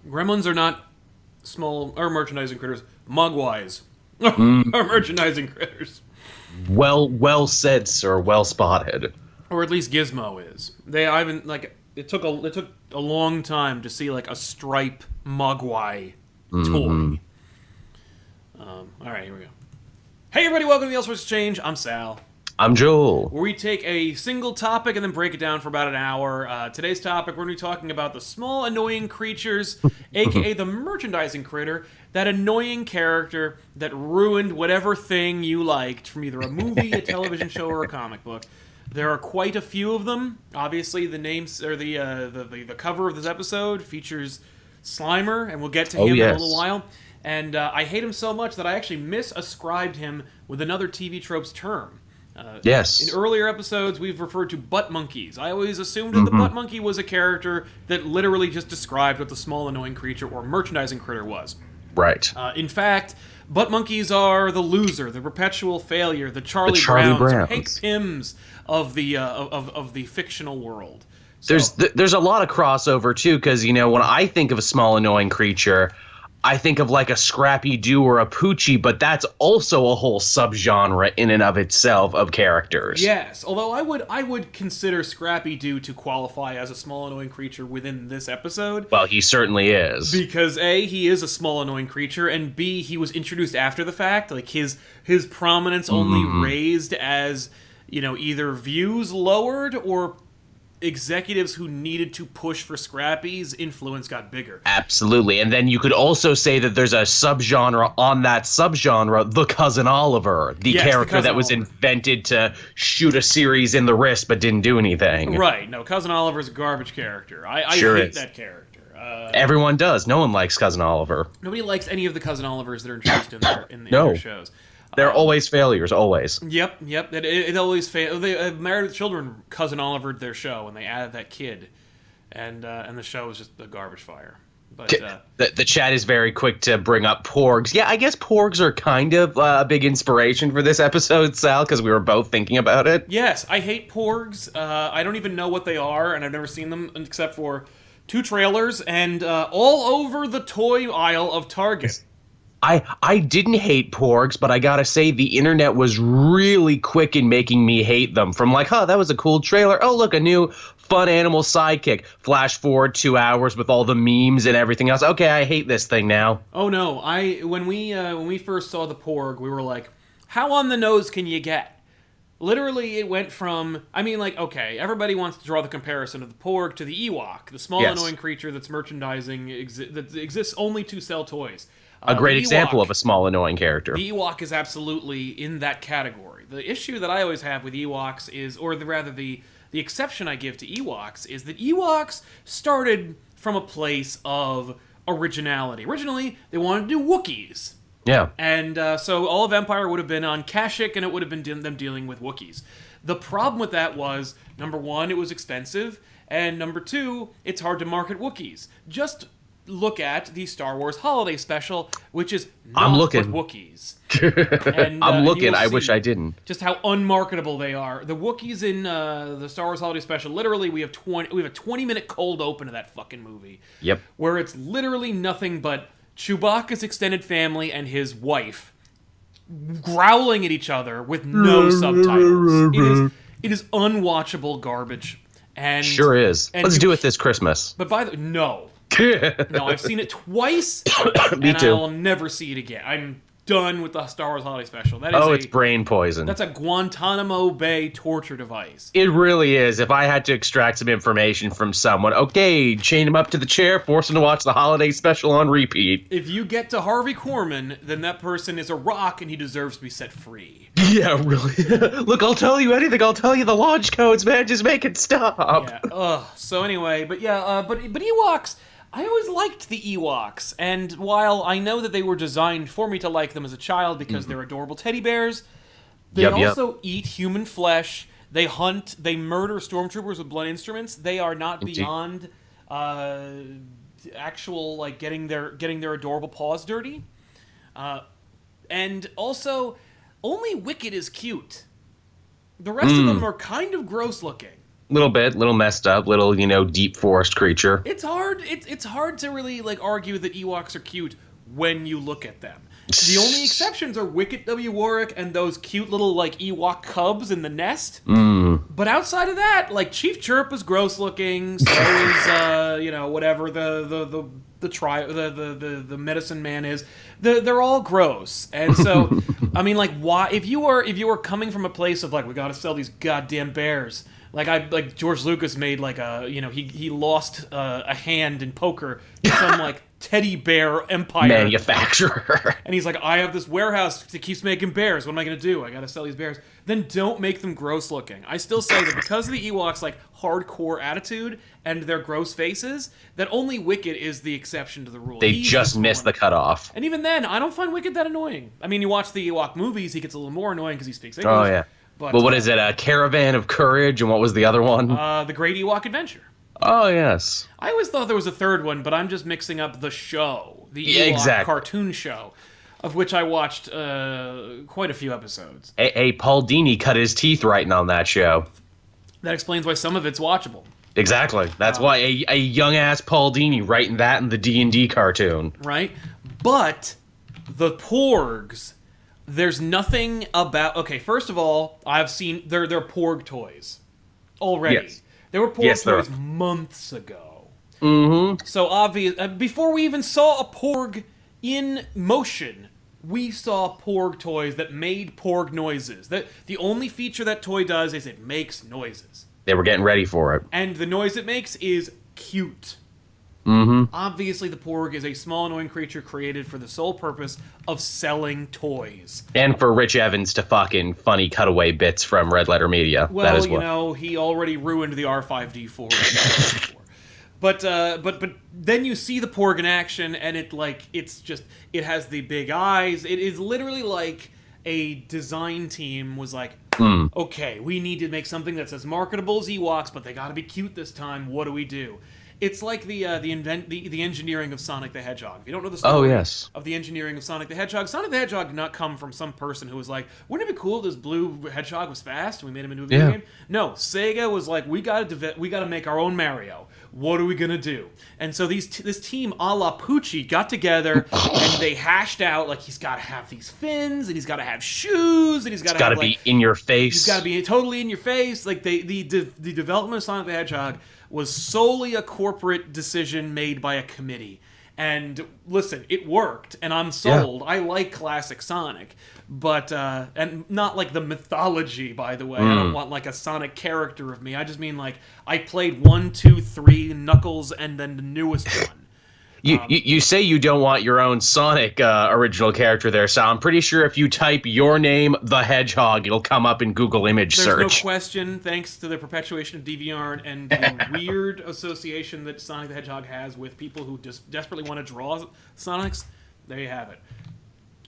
Gremlins are not small or merchandising critters. Mogwais are merchandising critters. Well said, sir. Well spotted. Or at least Gizmo is. I haven't like it took a long time to see like a stripe Mogwai toy. All right, here we go. Hey everybody, welcome to the Elsewhere's Exchange. I'm Sal. I'm Joel. Where we take a single topic and then break it down for about an hour. Today's topic, we're going to be talking about the small annoying creatures, aka the merchandising critter, that annoying character that ruined whatever thing you liked from either a movie, a television show, or a comic book. There are quite a few of them. Obviously, the names or the cover of this episode features Slimer, and we'll get to him in a little while. And I hate him so much that I actually misascribed him with another TV Tropes term. Yes. In earlier episodes, we've referred to butt monkeys. I always assumed that the butt monkey was a character that literally just described what the small annoying creature or merchandising critter was. Right. In fact, butt monkeys are the loser, the perpetual failure, the Charlie Browns, or Hank Pyms of the fictional world. So, there's a lot of crossover too, because when I think of a small annoying creature, I think of like a Scrappy-Doo or a Poochie, but that's also a whole subgenre in and of itself of characters. Yes, although I would consider Scrappy-Doo to qualify as a small annoying creature within this episode. Well, he certainly is. Because A, he is a small annoying creature, and B, he was introduced after the fact. Like his prominence only raised as, either views lowered or executives who needed to push for Scrappy's influence got bigger. Absolutely. And then you could also say that there's a subgenre on that subgenre, the Cousin Oliver, the character that was invented to shoot a series in the wrist but didn't do anything. Right. No, Cousin Oliver's a garbage character. I hate that character. Everyone does. No one likes Cousin Oliver. Nobody likes any of the Cousin Olivers that are introduced in their shows. They're always failures, always. Yep. It always fails. They Married with Children Cousin Olivered their show, and they added that kid, and the show was just a garbage fire. But the chat is very quick to bring up porgs. Yeah, I guess porgs are kind of a big inspiration for this episode, Sal, because we were both thinking about it. Yes, I hate porgs. I don't even know what they are, and I've never seen them except for 2 trailers and all over the toy aisle of Target. I didn't hate porgs, but I gotta say the internet was really quick in making me hate them. From like, that was a cool trailer. Oh, look, a new fun animal sidekick. Flash forward 2 hours with all the memes and everything else. Okay, I hate this thing now. Oh no, when we first saw the porg, we were like, how on the nose can you get? Literally, it went from, okay, everybody wants to draw the comparison of the porg to the Ewok, the small annoying creature that's merchandising that exists only to sell toys. A great example of a small, annoying character. The Ewok is absolutely in that category. The issue that I always have with Ewoks is, the exception I give to Ewoks is that Ewoks started from a place of originality. Originally, they wanted to do Wookiees. Yeah. And so all of Empire would have been on Kashyyyk, and it would have been them dealing with Wookiees. The problem with that was, number one, it was expensive, and number two, it's hard to market Wookiees. Just look at the Star Wars Holiday Special, which is not with Wookiees. And, I'm looking. I wish I didn't. Just how unmarketable they are. The Wookiees in the Star Wars Holiday Special, literally, we have a 20-minute cold open to that fucking movie. Yep. Where it's literally nothing but Chewbacca's extended family and his wife growling at each other with no subtitles. It is unwatchable garbage. And sure is. Let's do it this Christmas. But no, I've seen it twice, Me too. I'll never see it again. I'm done with the Star Wars Holiday Special. That is it's brain poison. That's a Guantanamo Bay torture device. It really is. If I had to extract some information from someone, okay, chain him up to the chair, force him to watch the Holiday Special on repeat. If you get to Harvey Korman, then that person is a rock and he deserves to be set free. Yeah, really. Look, I'll tell you anything. I'll tell you the launch codes, man. Just make it stop. Yeah. So anyway, but Ewoks, I always liked the Ewoks, and while I know that they were designed for me to like them as a child because they're adorable teddy bears, they also eat human flesh, they hunt, they murder stormtroopers with blunt instruments. They are not beyond actual, like, getting their adorable paws dirty. And also, only Wicket is cute. The rest of them are kind of gross looking. Little messed up, deep forest creature. It's hard. It's hard to really like argue that Ewoks are cute when you look at them. The only exceptions are Wicket W. Warwick and those cute little like Ewok cubs in the nest. But outside of that, like Chief Chirp is gross looking. So is whatever the medicine man is. They're all gross. And so I mean, like, why if you were coming from a place of like we got to sell these goddamn bears. Like George Lucas made like he lost a hand in poker to some like teddy bear empire manufacturer, and he's like, I have this warehouse that keeps making bears. What am I gonna do? I gotta sell these bears. Then don't make them gross looking. I still say that because of the Ewoks' like hardcore attitude and their gross faces, that only Wicket is the exception to the rule. They just missed the cutoff. And even then, I don't find Wicket that annoying. I mean, you watch the Ewok movies, he gets a little more annoying because he speaks English. Oh yeah. But what is it? A Caravan of Courage, and what was the other one? The Great Ewok Adventure. Oh, yes. I always thought there was a third one, but I'm just mixing up the show. The Ewok cartoon show, of which I watched quite a few episodes. Paul Dini cut his teeth writing on that show. That explains why some of it's watchable. Exactly. That's why a young-ass Paul Dini writing that in the D&D cartoon. Right? But the Porgs... There's nothing about... Okay, first of all, I've seen... They're Porg toys. Already. Yes. There were Porg toys months ago. Mm-hmm. So obvious... before we even saw a Porg in motion, we saw Porg toys that made Porg noises. The only feature that toy does is it makes noises. They were getting ready for it. And the noise it makes is cute. Mm-hmm. Obviously, the Porg is a small, annoying creature created for the sole purpose of selling toys. And for Rich Evans to fucking funny cutaway bits from Red Letter Media. Well, that is he already ruined the R5D4. But then you see the Porg in action, and it has the big eyes. It is literally like a design team was like, okay, we need to make something that's as marketable as Ewoks, but they got to be cute this time. What do we do? It's like the engineering of Sonic the Hedgehog. If you don't know the story of the engineering of Sonic the Hedgehog did not come from some person who was like, wouldn't it be cool if this blue hedgehog was fast and we made him into a video game? No, Sega was like, we gotta make our own Mario. What are we gonna do? And so this team a la Poochie got together and they hashed out like he's gotta have these fins and he's gotta have shoes and he's gotta be in your face. He's gotta be totally in your face. Like the development of Sonic the Hedgehog was solely a corporate decision made by a committee. And listen, it worked, and I'm sold. Yeah. I like classic Sonic, but and not like the mythology, by the way. I don't want like a Sonic character of me. I just mean like I played 1, 2, 3 Knuckles, and then the newest one. You say you don't want your own Sonic original character there, so I'm pretty sure if you type your name, the Hedgehog, it'll come up in Google image search. There's no question, thanks to the perpetuation of DeviantArt and the weird association that Sonic the Hedgehog has with people who just desperately want to draw Sonics. There you have it.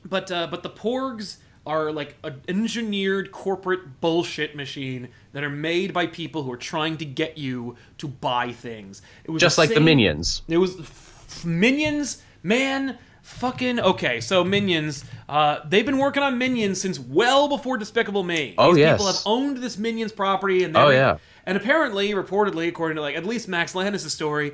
But the Porgs are like an engineered corporate bullshit machine that are made by people who are trying to get you to buy things. It was just like the Minions. It was... Minions, man, fucking... Okay, so Minions, they've been working on Minions since well before Despicable Me. Oh, These yes. people have owned this Minions property, and and apparently, reportedly, according to like at least Max Landis' story,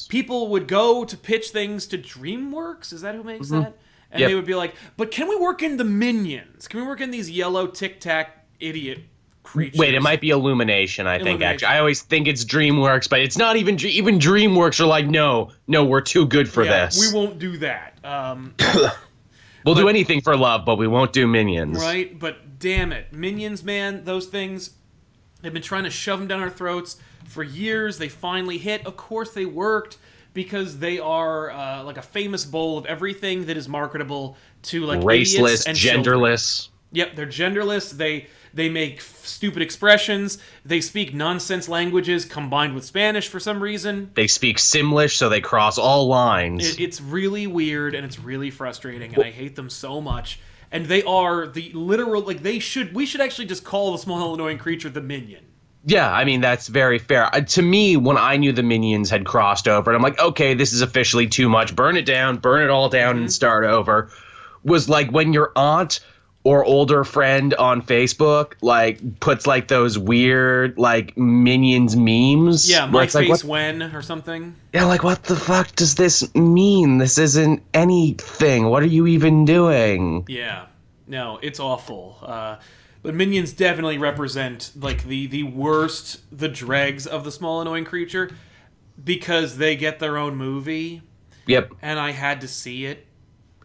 people would go to pitch things to DreamWorks. Is that who makes that? And they would be like, but can we work in the Minions? Can we work in these yellow Tic Tac idiot creatures? Wait, it might be Illumination, I think, actually. I always think it's DreamWorks, but it's not even DreamWorks are like, no, we're too good for this. We won't do that. We'll do anything for love, but we won't do Minions. Right, but damn it. Minions, man, those things, they've been trying to shove them down our throats for years. They finally hit. Of course they worked, because they are like a famous bowl of everything that is marketable to like raceless, and genderless. Children. Yep, they're genderless. They make stupid expressions. They speak nonsense languages combined with Spanish for some reason. They speak Simlish, so they cross all lines. It's really weird, and it's really frustrating, and I hate them so much. And they are the literal, like, we should actually just call the small annoying creature the Minion. Yeah, I mean, that's very fair. To me, when I knew the Minions had crossed over, and I'm like, okay, this is officially too much. Burn it all down, and start over. Was like when your aunt or older friend on Facebook like puts like those weird like Minions memes. Yeah, where my it's like, face what, when or something. yeah, like what the fuck does this mean? This isn't anything. What are you even doing? Yeah, no, it's awful. But minions definitely represent like the worst, the dregs of the small annoying creature, because they get their own movie, Yep. and I had to see it.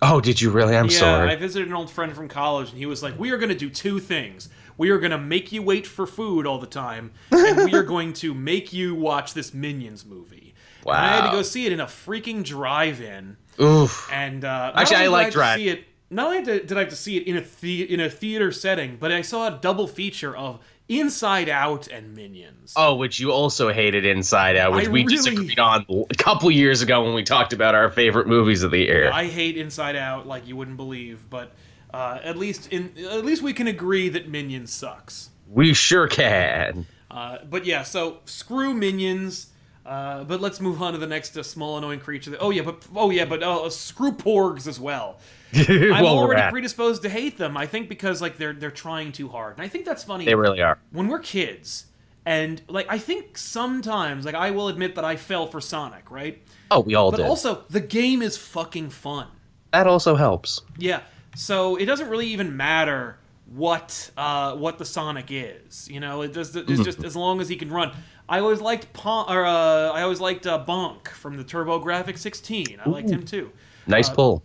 Oh, did you really? I'm Yeah, sorry. I visited an old friend from college, and he was like, "We are going to do two things. We are going to make you wait for food all the time, and we are going to make you watch this Minions movie." Wow. And I had to go see it in a freaking drive-in. Oof. And Actually, I like drive. see it. Not only did I have to see it in a theater setting, but I saw a double feature of Inside Out and Minions. Oh, which you also hated Inside Out, which we disagreed on a couple years ago when we talked about our favorite movies of the year. I hate Inside Out like you wouldn't believe, but at least we can agree that Minions sucks. We sure can. But yeah, so screw Minions. But let's move on to the next small annoying creature. But screw Porgs as well. I'm already predisposed to hate them. I think because like they're trying too hard, and I think that's funny. They really are. When we're kids, and like I think sometimes, like I will admit that I fell for Sonic, right? Oh, we all did. But also, the game is fucking fun. That also helps. Yeah. So it doesn't really even matter what the Sonic is. You know, it's just as long as he can run. I always liked Bonk from the TurboGrafx 16. I liked him too. Nice pull.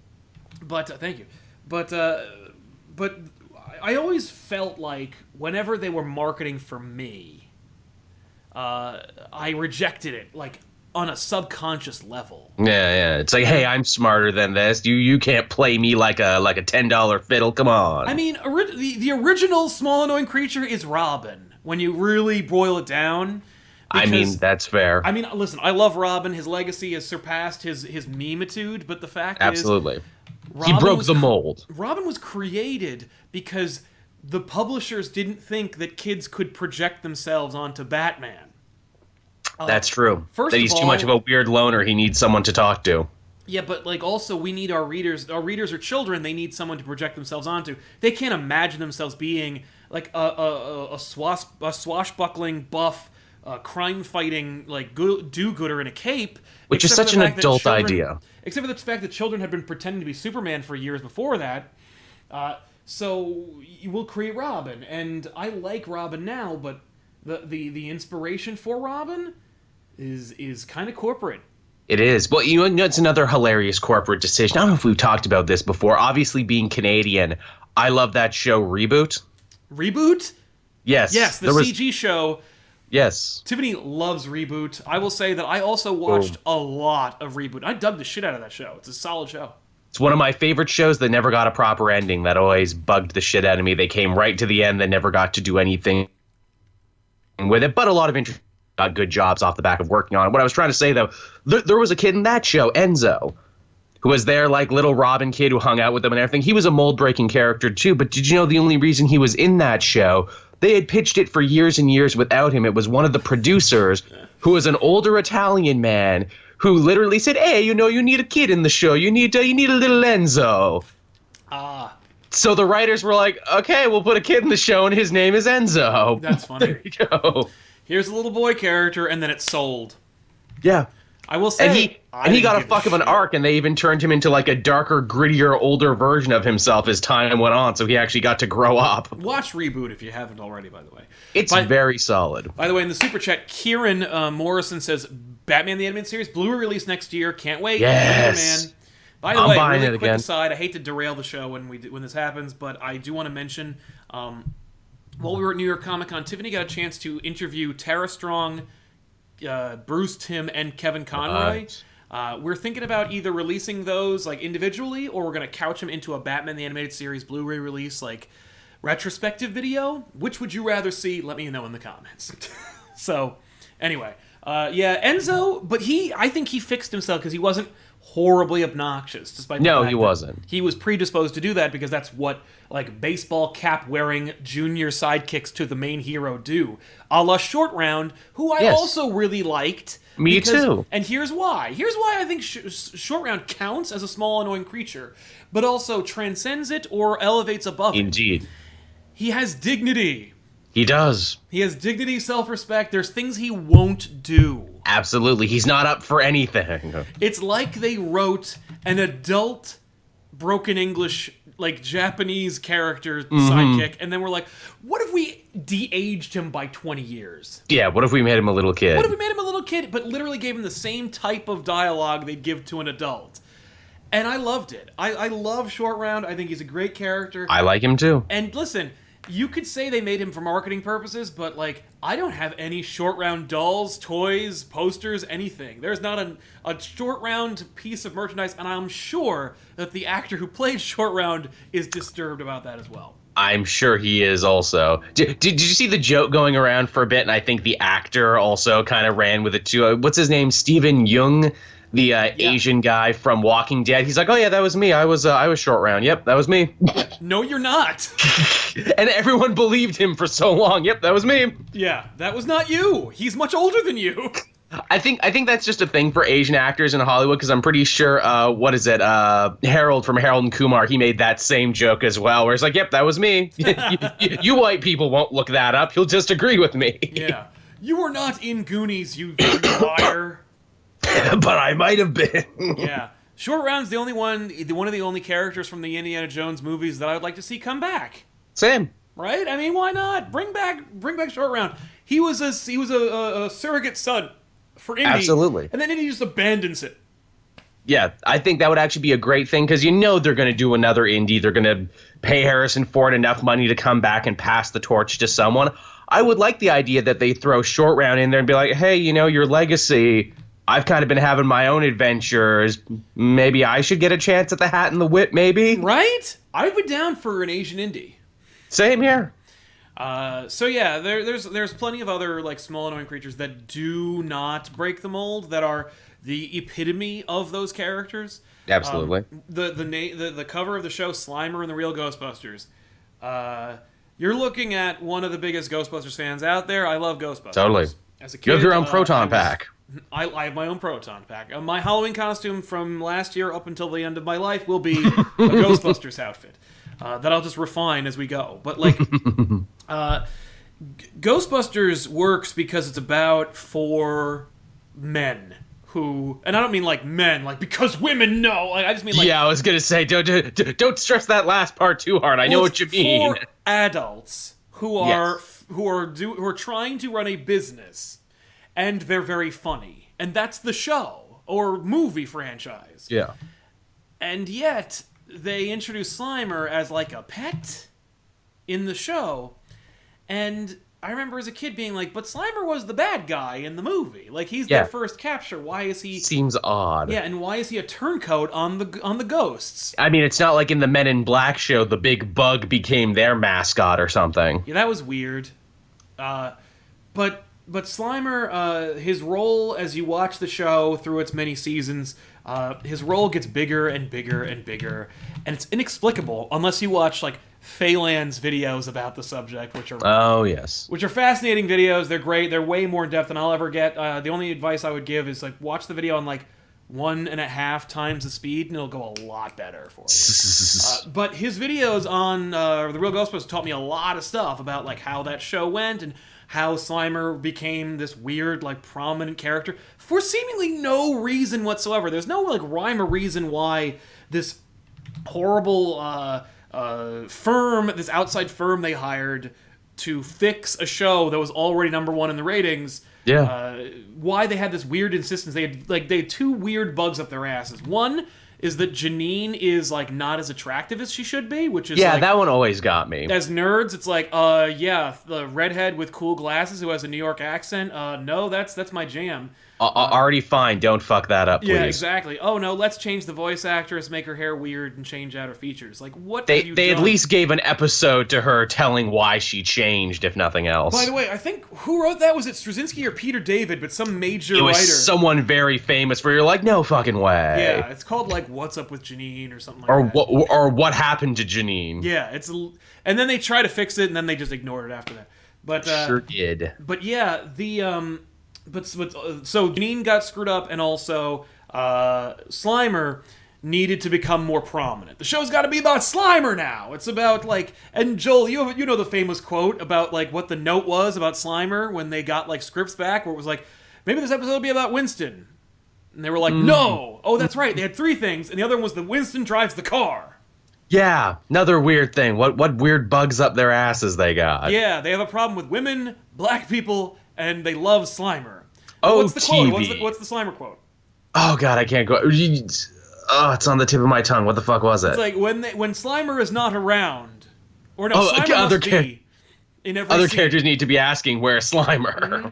But thank you. But I always felt like whenever they were marketing for me, I rejected it like on a subconscious level. Yeah. It's like, hey, I'm smarter than this. You can't play me like a $10 fiddle. Come on. I mean, the original small annoying creature is Robin. When you really boil it down. I mean, that's fair. I mean, listen, I love Robin. His legacy has surpassed his memeitude, but the fact Absolutely. is... He broke the mold. Robin was created because the publishers didn't think that kids could project themselves onto Batman. That's true. First that he's of too much all- of a weird loner. He needs someone to talk to. Yeah, but like also we need our readers. Our readers are children. They need someone to project themselves onto. They can't imagine themselves being like a swashbuckling buff, crime-fighting like do-gooder in a cape. Which is such an adult idea. Except for the fact that children had been pretending to be Superman for years before that. So you will create Robin, and I like Robin now, but the inspiration for Robin is kind of corporate. It is. Well, you know, it's another hilarious corporate decision. I don't know if we've talked about this before. Obviously, being Canadian, I love that show Reboot. Reboot? Yes. Yes, the CG show. Yes. Tiffany loves Reboot. I will say that I also watched a lot of Reboot. I dubbed the shit out of that show. It's a solid show. It's one of my favorite shows that never got a proper ending. That always bugged the shit out of me. They came right to the end. They never got to do anything with it. But a lot of got good jobs off the back of working on it. What I was trying to say, though, there was a kid in that show, Enzo, who was their like little Robin kid who hung out with them and everything. He was a mold-breaking character, too. But did you know the only reason he was in that show... They had pitched it for years and years without him. It was one of the producers who was an older Italian man who literally said, hey, you know, you need a kid in the show. You need a little Enzo. So the writers were like, okay, we'll put a kid in the show and his name is Enzo. That's funny. There you go. Here's a little boy character, and then it's sold. Yeah. I will say... And he got a fuck of an arc, and they even turned him into like a darker, grittier, older version of himself as time went on, so he actually got to grow up. Watch Reboot if you haven't already, by the way. It's very solid. By the way, in the super chat, Kieran Morrison says, Batman the Animated Series, Blu-ray release next year. Can't wait. Yes. Man. By the I'm way, buying really it quick again. aside, I hate to derail the show when this happens, but I do want to mention, while we were at New York Comic Con, Tiffany got a chance to interview Tara Strong, Bruce Timm, and Kevin Conroy. We're thinking about either releasing those like individually, or we're going to couch them into a Batman the Animated Series Blu-ray release, like retrospective video. Which would you rather see? Let me know in the comments. So, anyway, Yeah, Enzo, but I think he fixed himself because he wasn't horribly obnoxious, despite the No, fact he that wasn't. he was predisposed to do that because that's what like baseball cap wearing junior sidekicks to the main hero do, a la Short Round, who I Yes. also really liked. Me too. And here's why. Here's why I think Short Round counts as a small annoying creature, but also transcends it or elevates above it. Indeed. He has dignity. He does. He has dignity, self-respect. There's things he won't do. Absolutely. He's not up for anything. It's like they wrote an adult broken English, like Japanese character sidekick, and then we're like, what if we de-aged him by 20 years? Yeah, what if we made him a little kid? What if we made him a little kid, but literally gave him the same type of dialogue they'd give to an adult? And I loved it. I love Short Round. I think he's a great character. I like him too. And listen, you could say they made him for marketing purposes, but like, I don't have any Short Round dolls, toys, posters, anything. There's not a Short Round piece of merchandise, and I'm sure that the actor who played Short Round is disturbed about that as well. I'm sure he is also. Did you see the joke going around for a bit? And I think the actor also kind of ran with it too. What's his name? Stephen Yeun, the Asian guy from Walking Dead. He's like, oh yeah, that was me. I was Short Round. Yep, that was me. No, you're not. And everyone believed him for so long. Yep, that was me. Yeah, that was not you. He's much older than you. I think that's just a thing for Asian actors in Hollywood, because I'm pretty sure Harold from Harold and Kumar, he made that same joke as well, where it's like, yep, that was me. You white people won't look that up. You'll just agree with me. Yeah. You were not in Goonies, you liar. But I might have been. Yeah. Short Round's the only one of the only characters from the Indiana Jones movies that I would like to see come back. Same. Right? I mean, why not? Bring back Short Round. He was a surrogate son for Indy. Absolutely. And then Indy just abandons it. Yeah, I think that would actually be a great thing, because you know they're going to do another Indy. They're going to pay Harrison Ford enough money to come back and pass the torch to someone. I would like the idea that they throw Short Round in there and be like, hey, you know, your legacy, I've kind of been having my own adventures. Maybe I should get a chance at the Hat and the Whip, maybe? Right? I'd be down for an Asian Indy. Same here. So yeah, there's plenty of other like small annoying creatures that do not break the mold, that are the epitome of those characters. Absolutely. The cover of the show, Slimer and the Real Ghostbusters. You're looking at one of the biggest Ghostbusters fans out there. I love Ghostbusters. Totally. As a kid, You have your own proton pack. I have my own proton pack. My Halloween costume from last year up until the end of my life will be a Ghostbusters outfit. That I'll just refine as we go. But like, Ghostbusters works because it's about 4 men who, and I don't mean like men, like because women know. Like, I just mean like, yeah, I was gonna say, don't stress that last part too hard. I know what you mean. 4 adults who are who are trying to run a business, and they're very funny, and that's the show or movie franchise. Yeah. And yet they introduce Slimer as like a pet in the show, and I remember as a kid being like, but Slimer was the bad guy in the movie. Like, he's their first capture. Why is he... Seems odd. Yeah, and why is he a turncoat on the ghosts? I mean, it's not like in the Men in Black show, the big bug became their mascot or something. Yeah, that was weird. But Slimer, his role as you watch the show through its many seasons, his role gets bigger and bigger and bigger, and it's inexplicable unless you watch like Phelan's videos about the subject, which are fascinating videos. They're great. They're way more in depth than I'll ever get. The only advice I would give is like watch the video on like 1.5 times the speed, and it'll go a lot better for you. But his videos on The Real Ghostbusters taught me a lot of stuff about like how that show went and how Slimer became this weird, like, prominent character for seemingly no reason whatsoever. There's no, like, rhyme or reason why this horrible firm, this outside firm they hired to fix a show that was already #1 in the ratings. Yeah. Why they had this weird insistence. They had 2 weird bugs up their asses. One is that Janine is like not as attractive as she should be, which is Yeah, like, that one always got me. as nerds, it's like, yeah, the redhead with cool glasses who has a New York accent. No, that's my jam. Already fine. Don't fuck that up, please. Yeah, exactly. Oh no, let's change the voice actress, make her hair weird, and change out her features. Like, what have you They done? at least gave an episode to her telling why she changed, if nothing else. By the way, I think who wrote that, was it Straczynski or Peter David? But some major it was writer. someone very famous where you're like, no fucking way. Yeah, it's called like "What's Up with Janine" or something like that. Or what happened to Janine? Yeah, and then they try to fix it, and then they just ignore it after that. But Sure did. But yeah, so Janine got screwed up, and also Slimer needed to become more prominent. The show's got to be about Slimer now. It's about like, and Joel, you know the famous quote about like what the note was about Slimer when they got like scripts back, where it was like, maybe this episode will be about Winston, and they were like, no, oh that's right, they had 3 things, and the other one was that Winston drives the car. Yeah, another weird thing. What weird bugs up their asses they got? Yeah, they have a problem with women, black people, and they love Slimer. Oh, what's the quote? TV. What's the Slimer quote? Oh god, I can't go. Oh, it's on the tip of my tongue. What the fuck was it? It's like when Slimer is not around, or no, Oh, Slimer other must be in every Other scene. characters need to be asking, where's Slimer? Mm-hmm.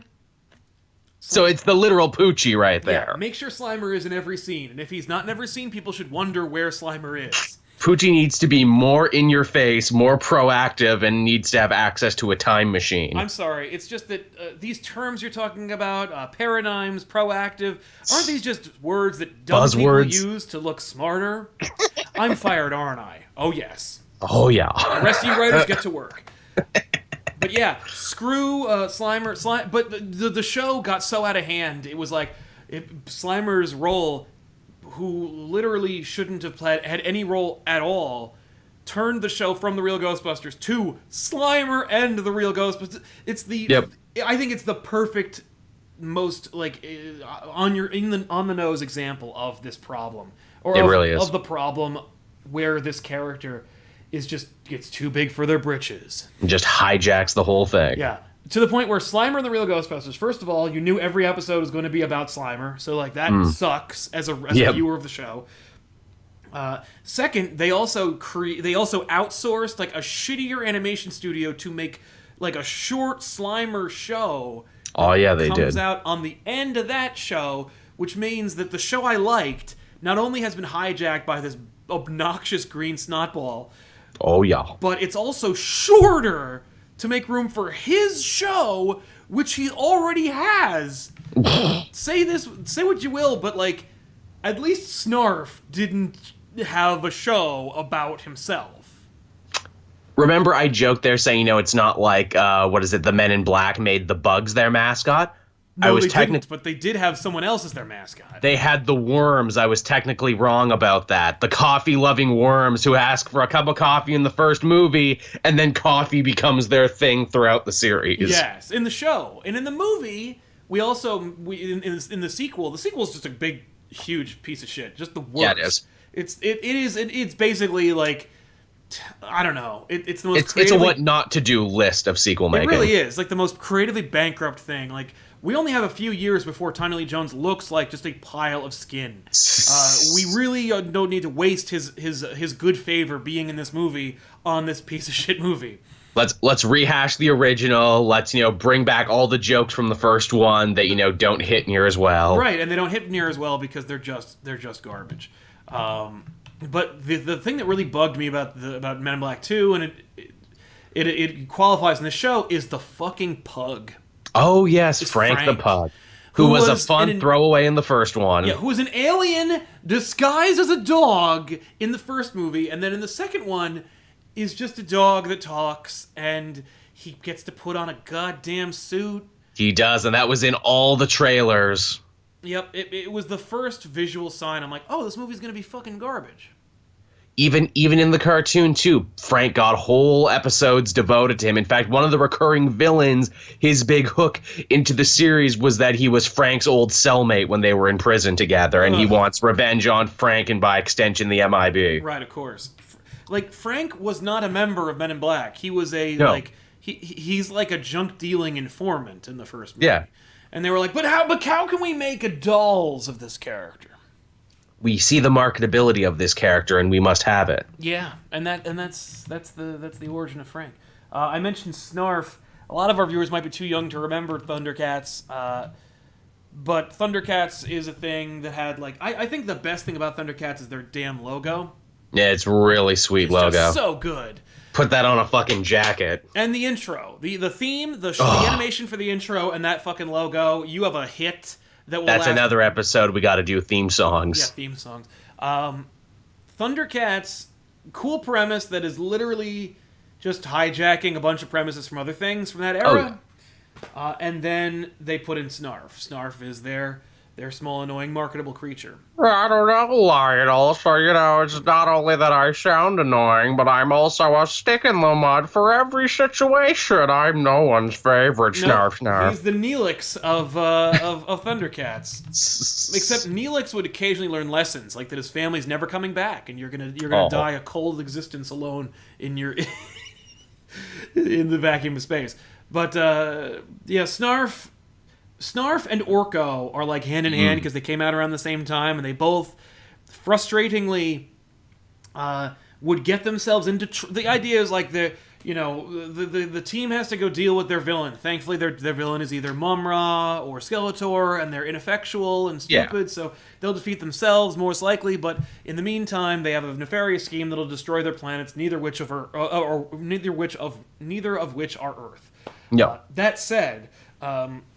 So it's the literal Poochie right there. Yeah, make sure Slimer is in every scene, and if he's not in every scene, people should wonder where Slimer is. Poochie needs to be more in your face, more proactive, and needs to have access to a time machine. I'm sorry, it's just that these terms you're talking about, paradigms, proactive, aren't these just words that dumb Buzzwords. people use to look smarter? I'm fired, aren't I? Oh yes. Oh yeah. The rest of you writers get to work. But yeah, screw Slimer. But the show got so out of hand. It was like Slimer's role, who literally shouldn't have had any role at all, turned the show from the Real Ghostbusters to Slimer and the Real Ghostbusters. It's the I think it's the perfect, most like on the nose example of this problem, or it really is of the problem where this character gets too big for their britches. It just hijacks the whole thing. Yeah. To the point where Slimer and the Real Ghostbusters, first of all, you knew every episode was going to be about Slimer, so like that sucks as a viewer of the show. Second, they also outsourced like a shittier animation studio to make like a short Slimer show. Oh yeah, they comes did. out on the end of that show, which means that the show I liked not only has been hijacked by this obnoxious green snotball, Oh yeah. but it's also shorter to make room for his show, which he already has. Say what you will, but like, at least Snarf didn't have a show about himself. Remember, I joked there saying, it's not like what is it? The Men in Black made the Bugs their mascot. No, they didn't, but they did have someone else as their mascot. They had the worms. I was technically wrong about that. The coffee-loving worms who ask for a cup of coffee in the first movie, and then coffee becomes their thing throughout the series. Yes, in the show. And in the movie, we also, in the sequel, the sequel is just a big, huge piece of shit. Just the worst. Yeah, it is. It's basically like, I don't know. It's the most It's a creatively... what not to do list of sequel making. It really is. Like the most creatively bankrupt thing. Like, we only have a few years before Tommy Lee Jones looks like just a pile of skin. We really don't need to waste his good favor being in this movie on this piece of shit movie. Let's rehash the original. Let's bring back all the jokes from the first one that don't hit near as well. Right, and they don't hit near as well because they're just garbage. But the thing that really bugged me about Men in Black 2, and it qualifies in the show, is the fucking pug. Oh yes, Frank the pug, who was a fun throwaway in the first one. Yeah, who was an alien disguised as a dog in the first movie, and then in the second one is just a dog that talks, and he gets to put on a goddamn suit. He does, and that was in all the trailers. Yep, it was the first visual sign. I'm like, oh, this movie's gonna be fucking garbage. Even in the cartoon too, Frank got whole episodes devoted to him. In fact, one of the recurring villains, his big hook into the series was that he was Frank's old cellmate when they were in prison together, and he wants revenge on Frank and by extension the MIB. Right, of course. Like, Frank was not a member of Men in Black. He was he's like a junk dealing informant in the first movie. Yeah. And they were like, but how can we make dolls of this character? we see the marketability of this character, and we must have it. Yeah, and that's the origin of Frank. I mentioned Snarf. A lot of our viewers might be too young to remember Thundercats, but Thundercats is a thing that had like I think the best thing about Thundercats is their damn logo. Yeah, it's really sweet It's logo. just so good. Put that on a fucking jacket. And the intro, the theme, the animation for the intro, and that fucking logo. You have a hit that will. That's another episode. We got to do theme songs. Yeah, theme songs. Thundercats, cool premise that is literally just hijacking a bunch of premises from other things from that era. And then they put in Snarf. Snarf is their small, annoying, marketable creature. I don't know, Lionel. So, it's not only that I sound annoying, but I'm also a stick in the mud for every situation. I'm no one's favorite. Snarf. He's the Neelix of Thundercats. Except Neelix would occasionally learn lessons, like that his family's never coming back, and you're gonna die a cold existence alone in your in the vacuum of space. But Snarf and Orko are like hand in hand because they came out around the same time, and they both frustratingly would get themselves into the idea is like the team has to go deal with their villain. Thankfully, their villain is either Mumra or Skeletor, and they're ineffectual and stupid, so they'll defeat themselves most likely. But in the meantime, they have a nefarious scheme that'll destroy their planets, neither of which are Earth. Yeah. That said,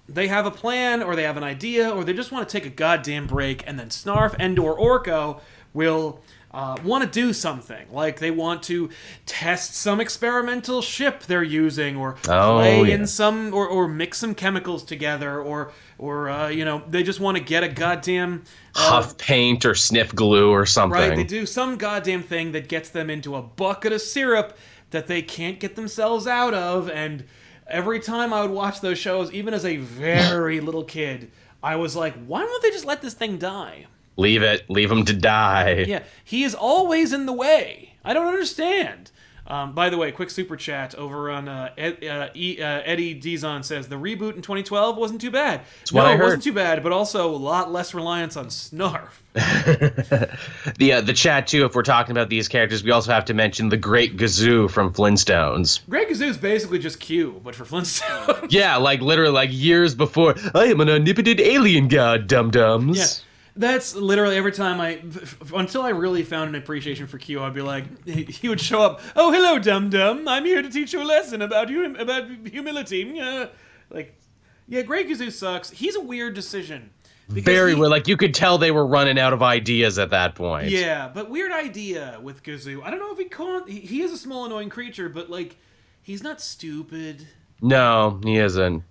they have a plan, or they have an idea, or they just want to take a goddamn break, and then Snarf and/or Orko will want to do something. Like they want to test some experimental ship they're using, or play in some, or mix some chemicals together, or they just want to get a goddamn huff paint or sniff glue or something. Right, they do some goddamn thing that gets them into a bucket of syrup that they can't get themselves out of, and every time I would watch those shows, even as a very little kid, I was like, why don't they just let this thing die? Leave him to die. Yeah, he is always in the way. I don't understand. By the way, quick super chat over on Eddie Dizon says, the reboot in 2012 wasn't too bad. No, it wasn't too bad, but also a lot less reliance on Snarf. The chat, too, if we're talking about these characters, we also have to mention the Great Gazoo from Flintstones. Great Gazoo is basically just Q, but for Flintstones. Yeah, like literally like years before, I am an omnipotent alien god, dum-dums. Yeah. That's literally every time until I really found an appreciation for Q, I'd be like, he would show up, oh, hello, dum-dum, I'm here to teach you a lesson about humility. Great Gazoo sucks. He's a weird decision. Very weird. Like, you could tell they were running out of ideas at that point. Yeah, but weird idea with Gazoo. I don't know if he is a small, annoying creature, but, like, he's not stupid. No, he isn't.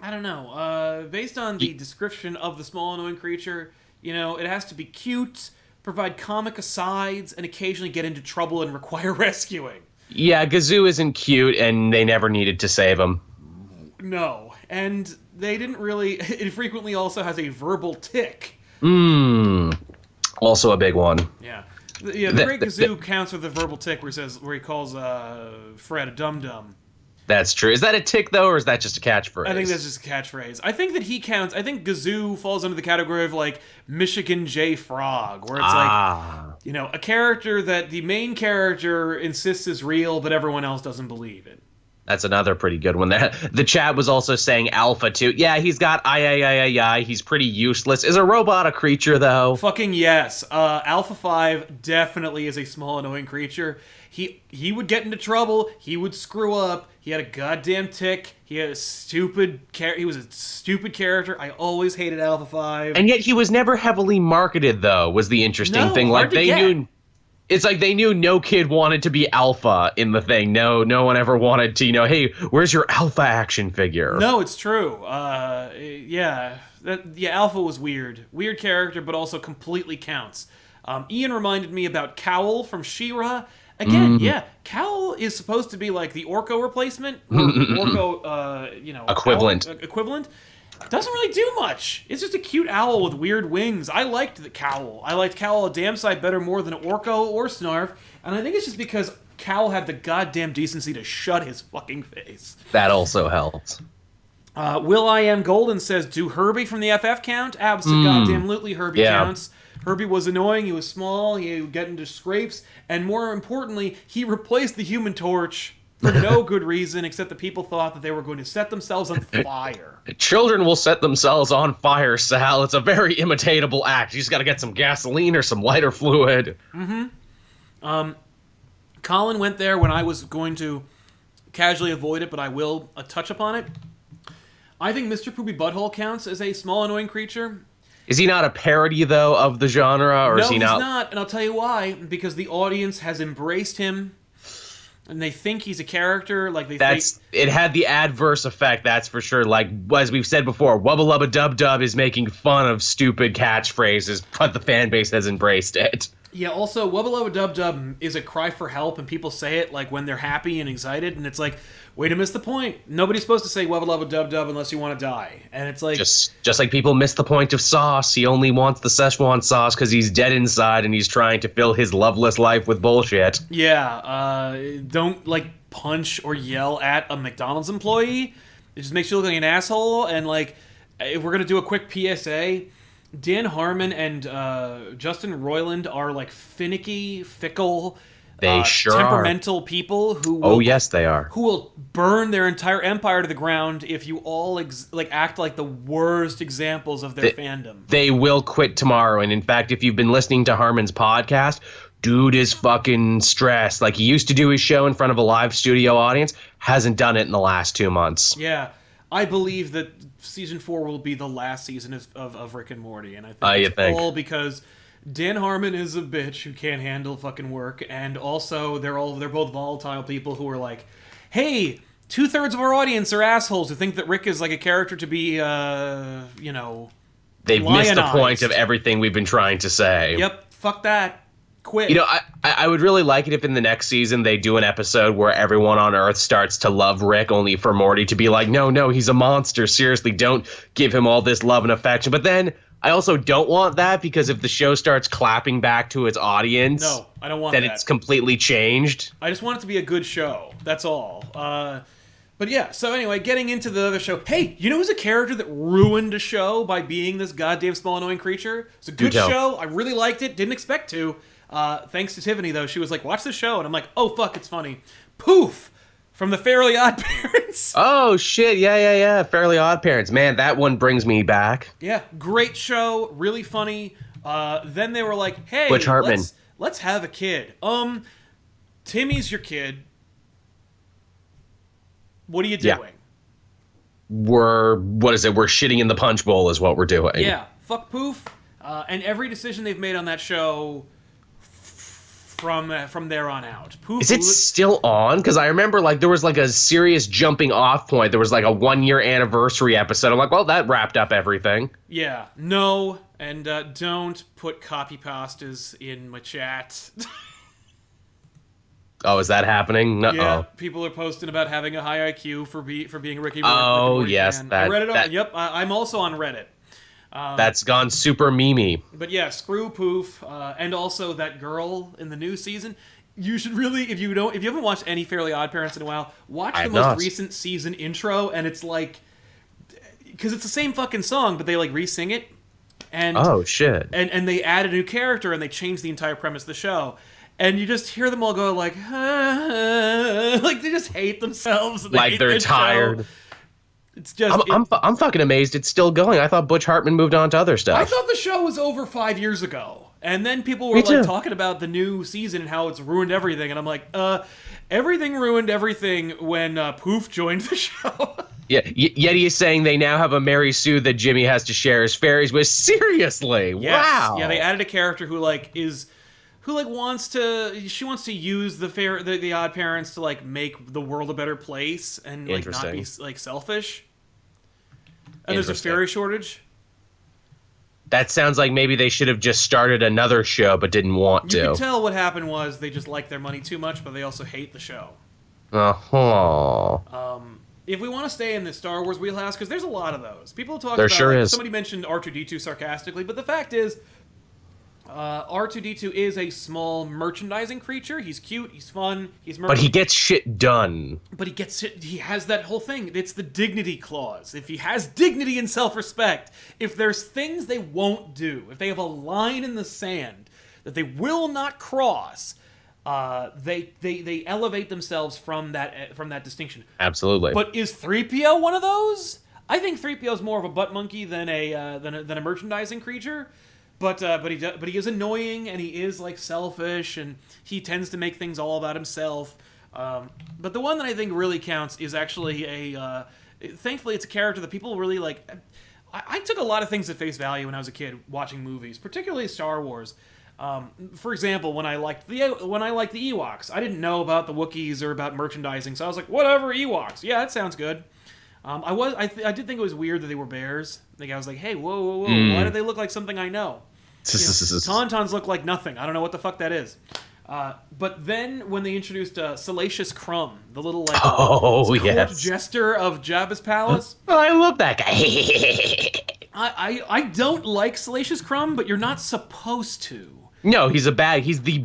I don't know. Based on the description of the small, annoying creature, it has to be cute, provide comic asides, and occasionally get into trouble and require rescuing. Yeah, Gazoo isn't cute, and they never needed to save him. No, and they didn't really... It frequently also has a verbal tick. Also a big one. Yeah. The Great Gazoo counts with the verbal tick where he calls Fred a dum-dum. That's true. Is that a tick, though, or is that just a catchphrase? I think that's just a catchphrase. I think that he counts... I think Gazoo falls under the category of, like, Michigan J. Frog, where it's like, a character that the main character insists is real, but everyone else doesn't believe it. That's another pretty good one. The chat was also saying Alpha, too. Yeah, he's got he's pretty useless. Is a robot a creature, though? Fucking yes. Alpha 5 definitely is a small, annoying creature. He would get into trouble. He would screw up. He had a goddamn tick. He was a stupid character. I always hated Alpha 5. And yet he was never heavily marketed, though, was the interesting thing. Like, knew... It's like they knew no kid wanted to be Alpha in the thing. No one ever wanted to, hey, where's your Alpha action figure? No, it's true. Alpha was weird. Weird character, but also completely counts. Ian reminded me about Cowl from She-Ra. Again, Cowl is supposed to be like the Orko replacement. Equivalent. Equivalent. Doesn't really do much. It's just a cute owl with weird wings. I liked the Cowl. I liked Cowl a damn sight better more than Orko or Snarf, and I think it's just because Cowl had the goddamn decency to shut his fucking face. That also helps. Will I Am Golden says, do Herbie from the FF count? Absolutely, Herbie counts. Herbie was annoying, he was small, he would get into scrapes, and more importantly, he replaced the Human Torch for no good reason, except that people thought that they were going to set themselves on fire. Children will set themselves on fire, Sal. It's a very imitatable act. You just got to get some gasoline or some lighter fluid. Colin went there when I was going to casually avoid it, but I will touch upon it. I think Mr. Poopy Butthole counts as a small, annoying creature. Is he not a parody, though, of the genre, or No, is he not? he's not, and I'll tell you why. Because the audience has embraced him, and they think he's a character. Like It had the adverse effect, that's for sure. Like, as we've said before, Wubba Lubba Dub Dub is making fun of stupid catchphrases, but the fan base has embraced it. Yeah, also, Wubba Lubba Dub Dub is a cry for help, and people say it like when they're happy and excited, and it's like, way to miss the point. Nobody's supposed to say Wubba Lubba Dub Dub unless you want to die. And it's like... Just like people miss the point of sauce. He only wants the Szechuan sauce because he's dead inside and he's trying to fill his loveless life with bullshit. Yeah, don't, like, punch or yell at a McDonald's employee. It just makes you look like an asshole, and, like, if we're going to do a quick PSA... Dan Harmon and Justin Roiland are like finicky, fickle, they sure temperamental people who will, oh yes they are, who will burn their entire empire to the ground if you all act like the worst examples of their fandom. They will quit tomorrow, and in fact, if you've been listening to Harmon's podcast, dude is fucking stressed. Like, he used to do his show in front of a live studio audience, hasn't done it in the last 2 months. Yeah. I believe that season 4 will be the last season of Rick and Morty, and I think it's all because Dan Harmon is a bitch who can't handle fucking work, and also they're both volatile people who are like, hey, 2/3 of our audience are assholes who think that Rick is like a character to be, they've missed the point of everything we've been trying to say. Yep, fuck that. Quit. You know, I would really like it if in the next season they do an episode where everyone on Earth starts to love Rick, only for Morty to be like, no, he's a monster. Seriously, don't give him all this love and affection. But then I also don't want that, because if the show starts clapping back to its audience, no, I don't want that. Then it's completely changed. I just want it to be a good show. That's all. But yeah, so anyway, getting into the other show. Hey, you know who's a character that ruined a show by being this goddamn small annoying creature? It's a good show. I really liked it. Didn't expect to. Thanks to Tiffany, though. She was like, watch the show. And I'm like, oh, fuck, it's funny. Poof! From the Fairly Odd Parents. Oh, shit. Yeah. Fairly Odd Parents. Man, that one brings me back. Yeah, great show. Really funny. Then they were like, hey, Butch Hartman. Let's have a kid. Timmy's your kid. What are you doing? Yeah. We're shitting in the punch bowl is what we're doing. Yeah, fuck Poof. And every decision they've made on that show from there on out. Poof. Is it still on? Because I remember like there was like a serious jumping off point. There was like a 1-year anniversary episode. I'm like, well, that wrapped up everything. Yeah. No, and don't put copy pastas in my chat. Oh, is that happening? No. Yeah, people are posting about having a high IQ for being a Ricky Morty yes, fan. I read it. Yep, I'm also on Reddit. That's gone super memey. But yeah, screw Poof, and also that girl in the new season. You should really, if you haven't watched any Fairly Odd Parents in a while, watch the most recent season intro, and it's like, because it's the same fucking song, but they like re-sing it, and oh shit, and they add a new character and they change the entire premise of the show. And you just hear them all go like, like they just hate themselves. Like they're tired. Show. It's just I'm fucking amazed it's still going. I thought Butch Hartman moved on to other stuff. I thought the show was over 5 years ago, and then people were like talking about the new season and how it's ruined everything. And I'm like, everything ruined everything when Poof joined the show. Yeah, Yeti is saying they now have a Mary Sue that Jimmy has to share his fairies with. Seriously, yes. Wow. Yeah, they added a character who wants to use the Odd Parents to like make the world a better place and like not be like selfish. And there's a fairy shortage. That sounds like maybe they should have just started another show but didn't want to. You can tell what happened was they just like their money too much, but they also hate the show. If we want to stay in the Star Wars wheelhouse, because there's a lot of those. People talk about, sure is. Somebody mentioned R2-D2 sarcastically, but the fact is, R2D2 is a small merchandising creature. He's cute. He's fun. But he gets shit done. But he has that whole thing. It's the dignity clause. If he has dignity and self-respect, if there's things they won't do, if they have a line in the sand that they will not cross, they elevate themselves from that distinction. Absolutely. But is 3PO one of those? I think 3PO is more of a butt monkey than a merchandising creature. But he is annoying, and he is like selfish, and he tends to make things all about himself. But the one that I think really counts is actually thankfully it's a character that people really like. I took a lot of things at face value when I was a kid watching movies, particularly Star Wars. For example, when I liked the Ewoks, I didn't know about the Wookiees or about merchandising, so I was like, whatever, Ewoks. Yeah, that sounds good. I did think it was weird that they were bears. Like I was like, hey, whoa, why do they look like something I know? Tauntauns look like nothing. I don't know what the fuck that is. But then when they introduced Salacious Crumb, the little court jester of Jabba's palace. I love that guy. I don't like Salacious Crumb, but you're not supposed to. No, he's the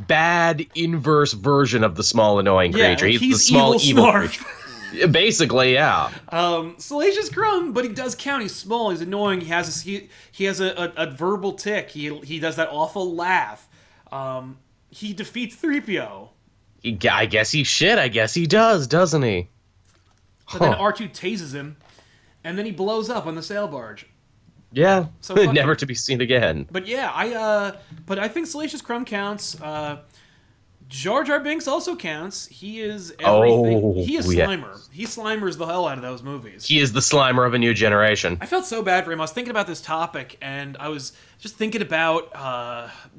bad inverse version of the small annoying creature. Like he's the small evil creature. Basically, yeah. Salacious Crumb, but he does count. He's small. He's annoying. He has a verbal tick. He does that awful laugh. He defeats 3PO. I guess he does, doesn't he? But then R2 tases him, and then he blows up on the sail barge. Yeah. So never to be seen again. But yeah, I think Salacious Crumb counts. Jar Jar Binks also counts. He is everything. He is Slimer. Yes. He Slimers the hell out of those movies. He is the Slimer of a new generation. I felt so bad for him. I was thinking about this topic, and I was just thinking about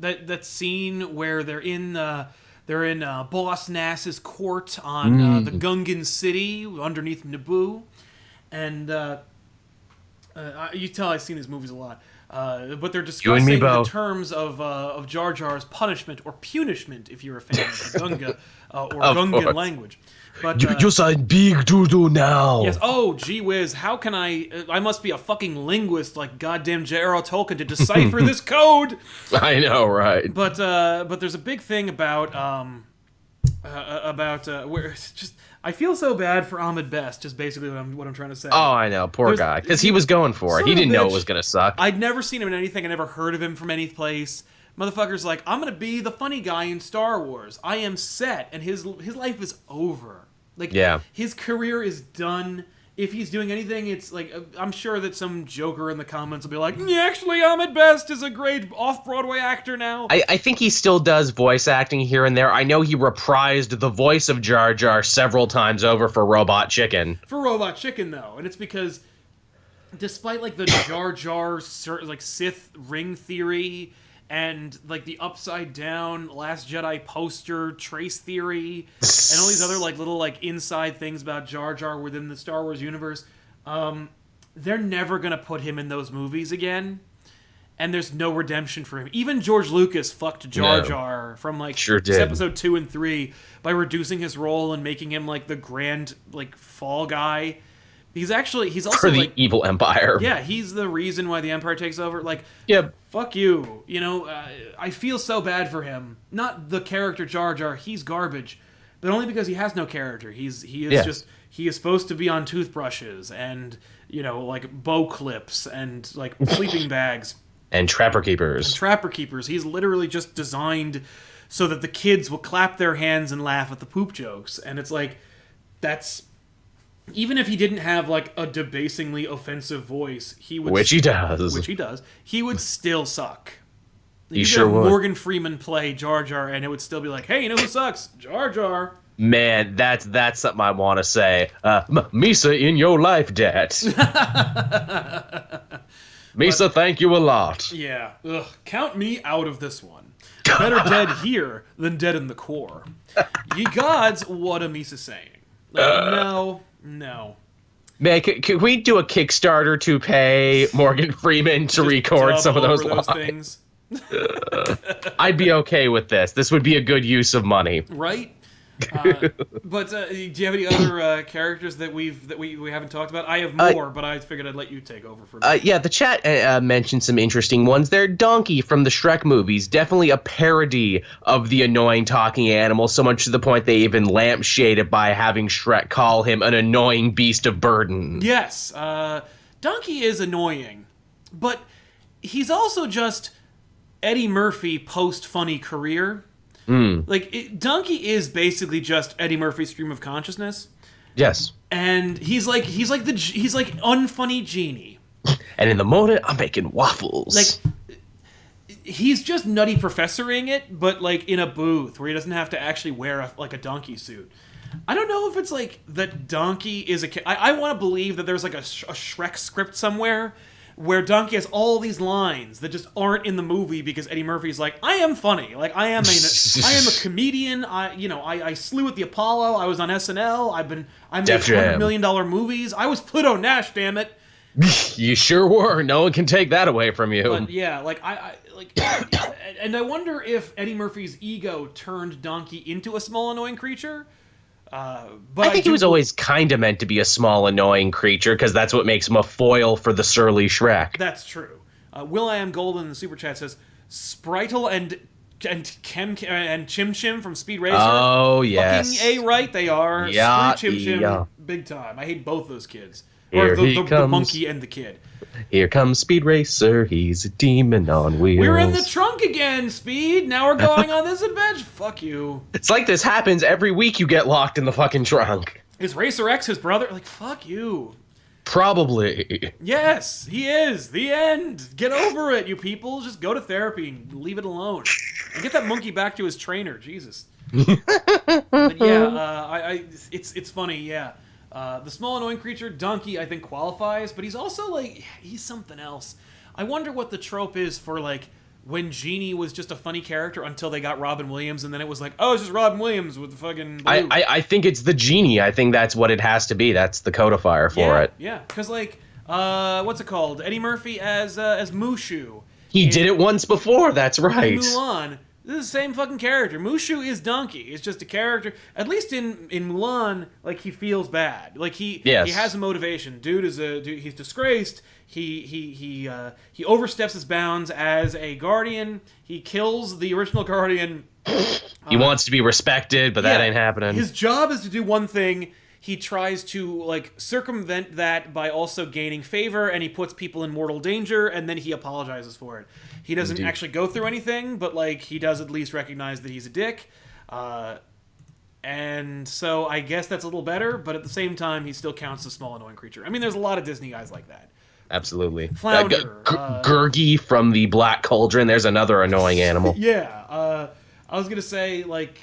that scene where they're in Boss Nass's court on the Gungan city underneath Naboo, and you tell I've seen these movies a lot. But they're discussing the terms of Jar Jar's punishment or punishment if you're a fan of Gunga or Gungan language. But you sign big doo-doo now. Yes. Oh, gee whiz! How can I must be a fucking linguist like goddamn J.R.R. Tolkien to decipher this code. I know, right? But there's a big thing about where it's just. I feel so bad for Ahmed Best, just basically what I'm trying to say. Oh, I know. Poor guy. Because he was going for it. He didn't know it was going to suck. I'd never seen him in anything. I never heard of him from any place. Motherfucker's like, I'm going to be the funny guy in Star Wars. I am set. And his life is over. Like, his career is done. If he's doing anything, it's like, I'm sure that some joker in the comments will be like, actually, Ahmed Best is a great off-Broadway actor now. I think he still does voice acting here and there. I know he reprised the voice of Jar Jar several times over for Robot Chicken. For Robot Chicken, though. And it's because, despite, like, the Jar Jar, like, Sith ring theory and, like, the upside-down Last Jedi poster trace theory and all these other, like, little, like, inside things about Jar Jar within the Star Wars universe, they're never going to put him in those movies again, and there's no redemption for him. Even George Lucas fucked Jar Jar from, like, episode 2 and 3 by reducing his role and making him, like, the grand, like, fall guy. He's also for the evil empire. Yeah, he's the reason why the empire takes over. Like, fuck you. You know, I feel so bad for him. Not the character Jar Jar. He's garbage, but only because he has no character. He is supposed to be on toothbrushes and, you know, like bow clips and like sleeping bags and trapper keepers. He's literally just designed so that the kids will clap their hands and laugh at the poop jokes. And it's like, that's. Even if he didn't have, like, a debasingly offensive voice, he would... Which he does. He would still suck. He sure would. Morgan Freeman play Jar Jar, and it would still be like, hey, you know who sucks? Jar Jar. Man, that's something I want to say. Misa in your life debt. Misa, thank you a lot. Yeah. Ugh, count me out of this one. Better dead here than dead in the core. Ye gods, what am Misa saying? Like, no. Man, can we do a Kickstarter to pay Morgan Freeman to record some of those lines? I'd be okay with this. This would be a good use of money. Right? But do you have any other characters that we haven't talked about? I have more, but I figured I'd let you take over for me. Yeah, the chat mentioned some interesting ones there. Donkey from the Shrek movies, definitely a parody of the annoying talking animal, so much to the point they even lampshade it by having Shrek call him an annoying beast of burden. Yes, Donkey is annoying, but he's also just Eddie Murphy post-funny career. Donkey is basically just Eddie Murphy's stream of consciousness. Yes. And he's like unfunny genie. And in the morning, I'm making waffles. Like, he's just nutty professoring it, but like in a booth where he doesn't have to actually wear a donkey suit. I don't know if it's like that Donkey is I want to believe that there's like a Shrek script somewhere where Donkey has all these lines that just aren't in the movie because Eddie Murphy's like, I am funny. Like, I am a comedian. I slew at the Apollo. I was on SNL. I made $100 million movies. I was Pluto Nash, damn it. You sure were. No one can take that away from you. But yeah, and I wonder if Eddie Murphy's ego turned Donkey into a small, annoying creature. But I think he was always kind of meant to be a small, annoying creature because that's what makes him a foil for the surly Shrek. That's true. Will.i.am Golden in the super chat says Spritle and Chim Chim from Speed Racer. Oh yes, fucking right they are. Yeah, Screw Chim Chim, yeah. Big time. I hate both those kids. Here or he the comes. monkey and the kid. Here comes Speed Racer. He's a demon on wheels. We're in the trunk again, Speed. Now we're going on this adventure. Fuck you. It's like this happens every week. You get locked in the fucking trunk. Is Racer X his brother? Like, fuck you. Probably. Yes, he is. The end. Get over it, you people. Just go to therapy and leave it alone. And get that monkey back to his trainer. Jesus. But yeah, it's funny. Yeah. The small annoying creature, Donkey, I think qualifies, but he's also like, he's something else. I wonder what the trope is for like when Genie was just a funny character until they got Robin Williams, and then it was like, oh, it's just Robin Williams with the fucking blue. I think it's the Genie. I think that's what it has to be. That's the codifier for it. Yeah, because like, what's it called? Eddie Murphy as Mushu. He did it once before. That's right. In Mulan. This is the same fucking character. Mushu is Donkey. It's just a character. At least in Mulan, like he feels bad. Like he has a motivation. Dude is he's disgraced. He oversteps his bounds as a guardian. He kills the original guardian. He wants to be respected, but that ain't happening. His job is to do one thing. He tries to like circumvent that by also gaining favor, and he puts people in mortal danger, and then he apologizes for it. He doesn't actually go through anything, but like he does at least recognize that he's a dick. And so I guess that's a little better, but at the same time, he still counts as a small, annoying creature. I mean, there's a lot of Disney guys like that. Absolutely. Flounder. Gurgi from the Black Cauldron. There's another annoying animal. Yeah. I was going to say, like,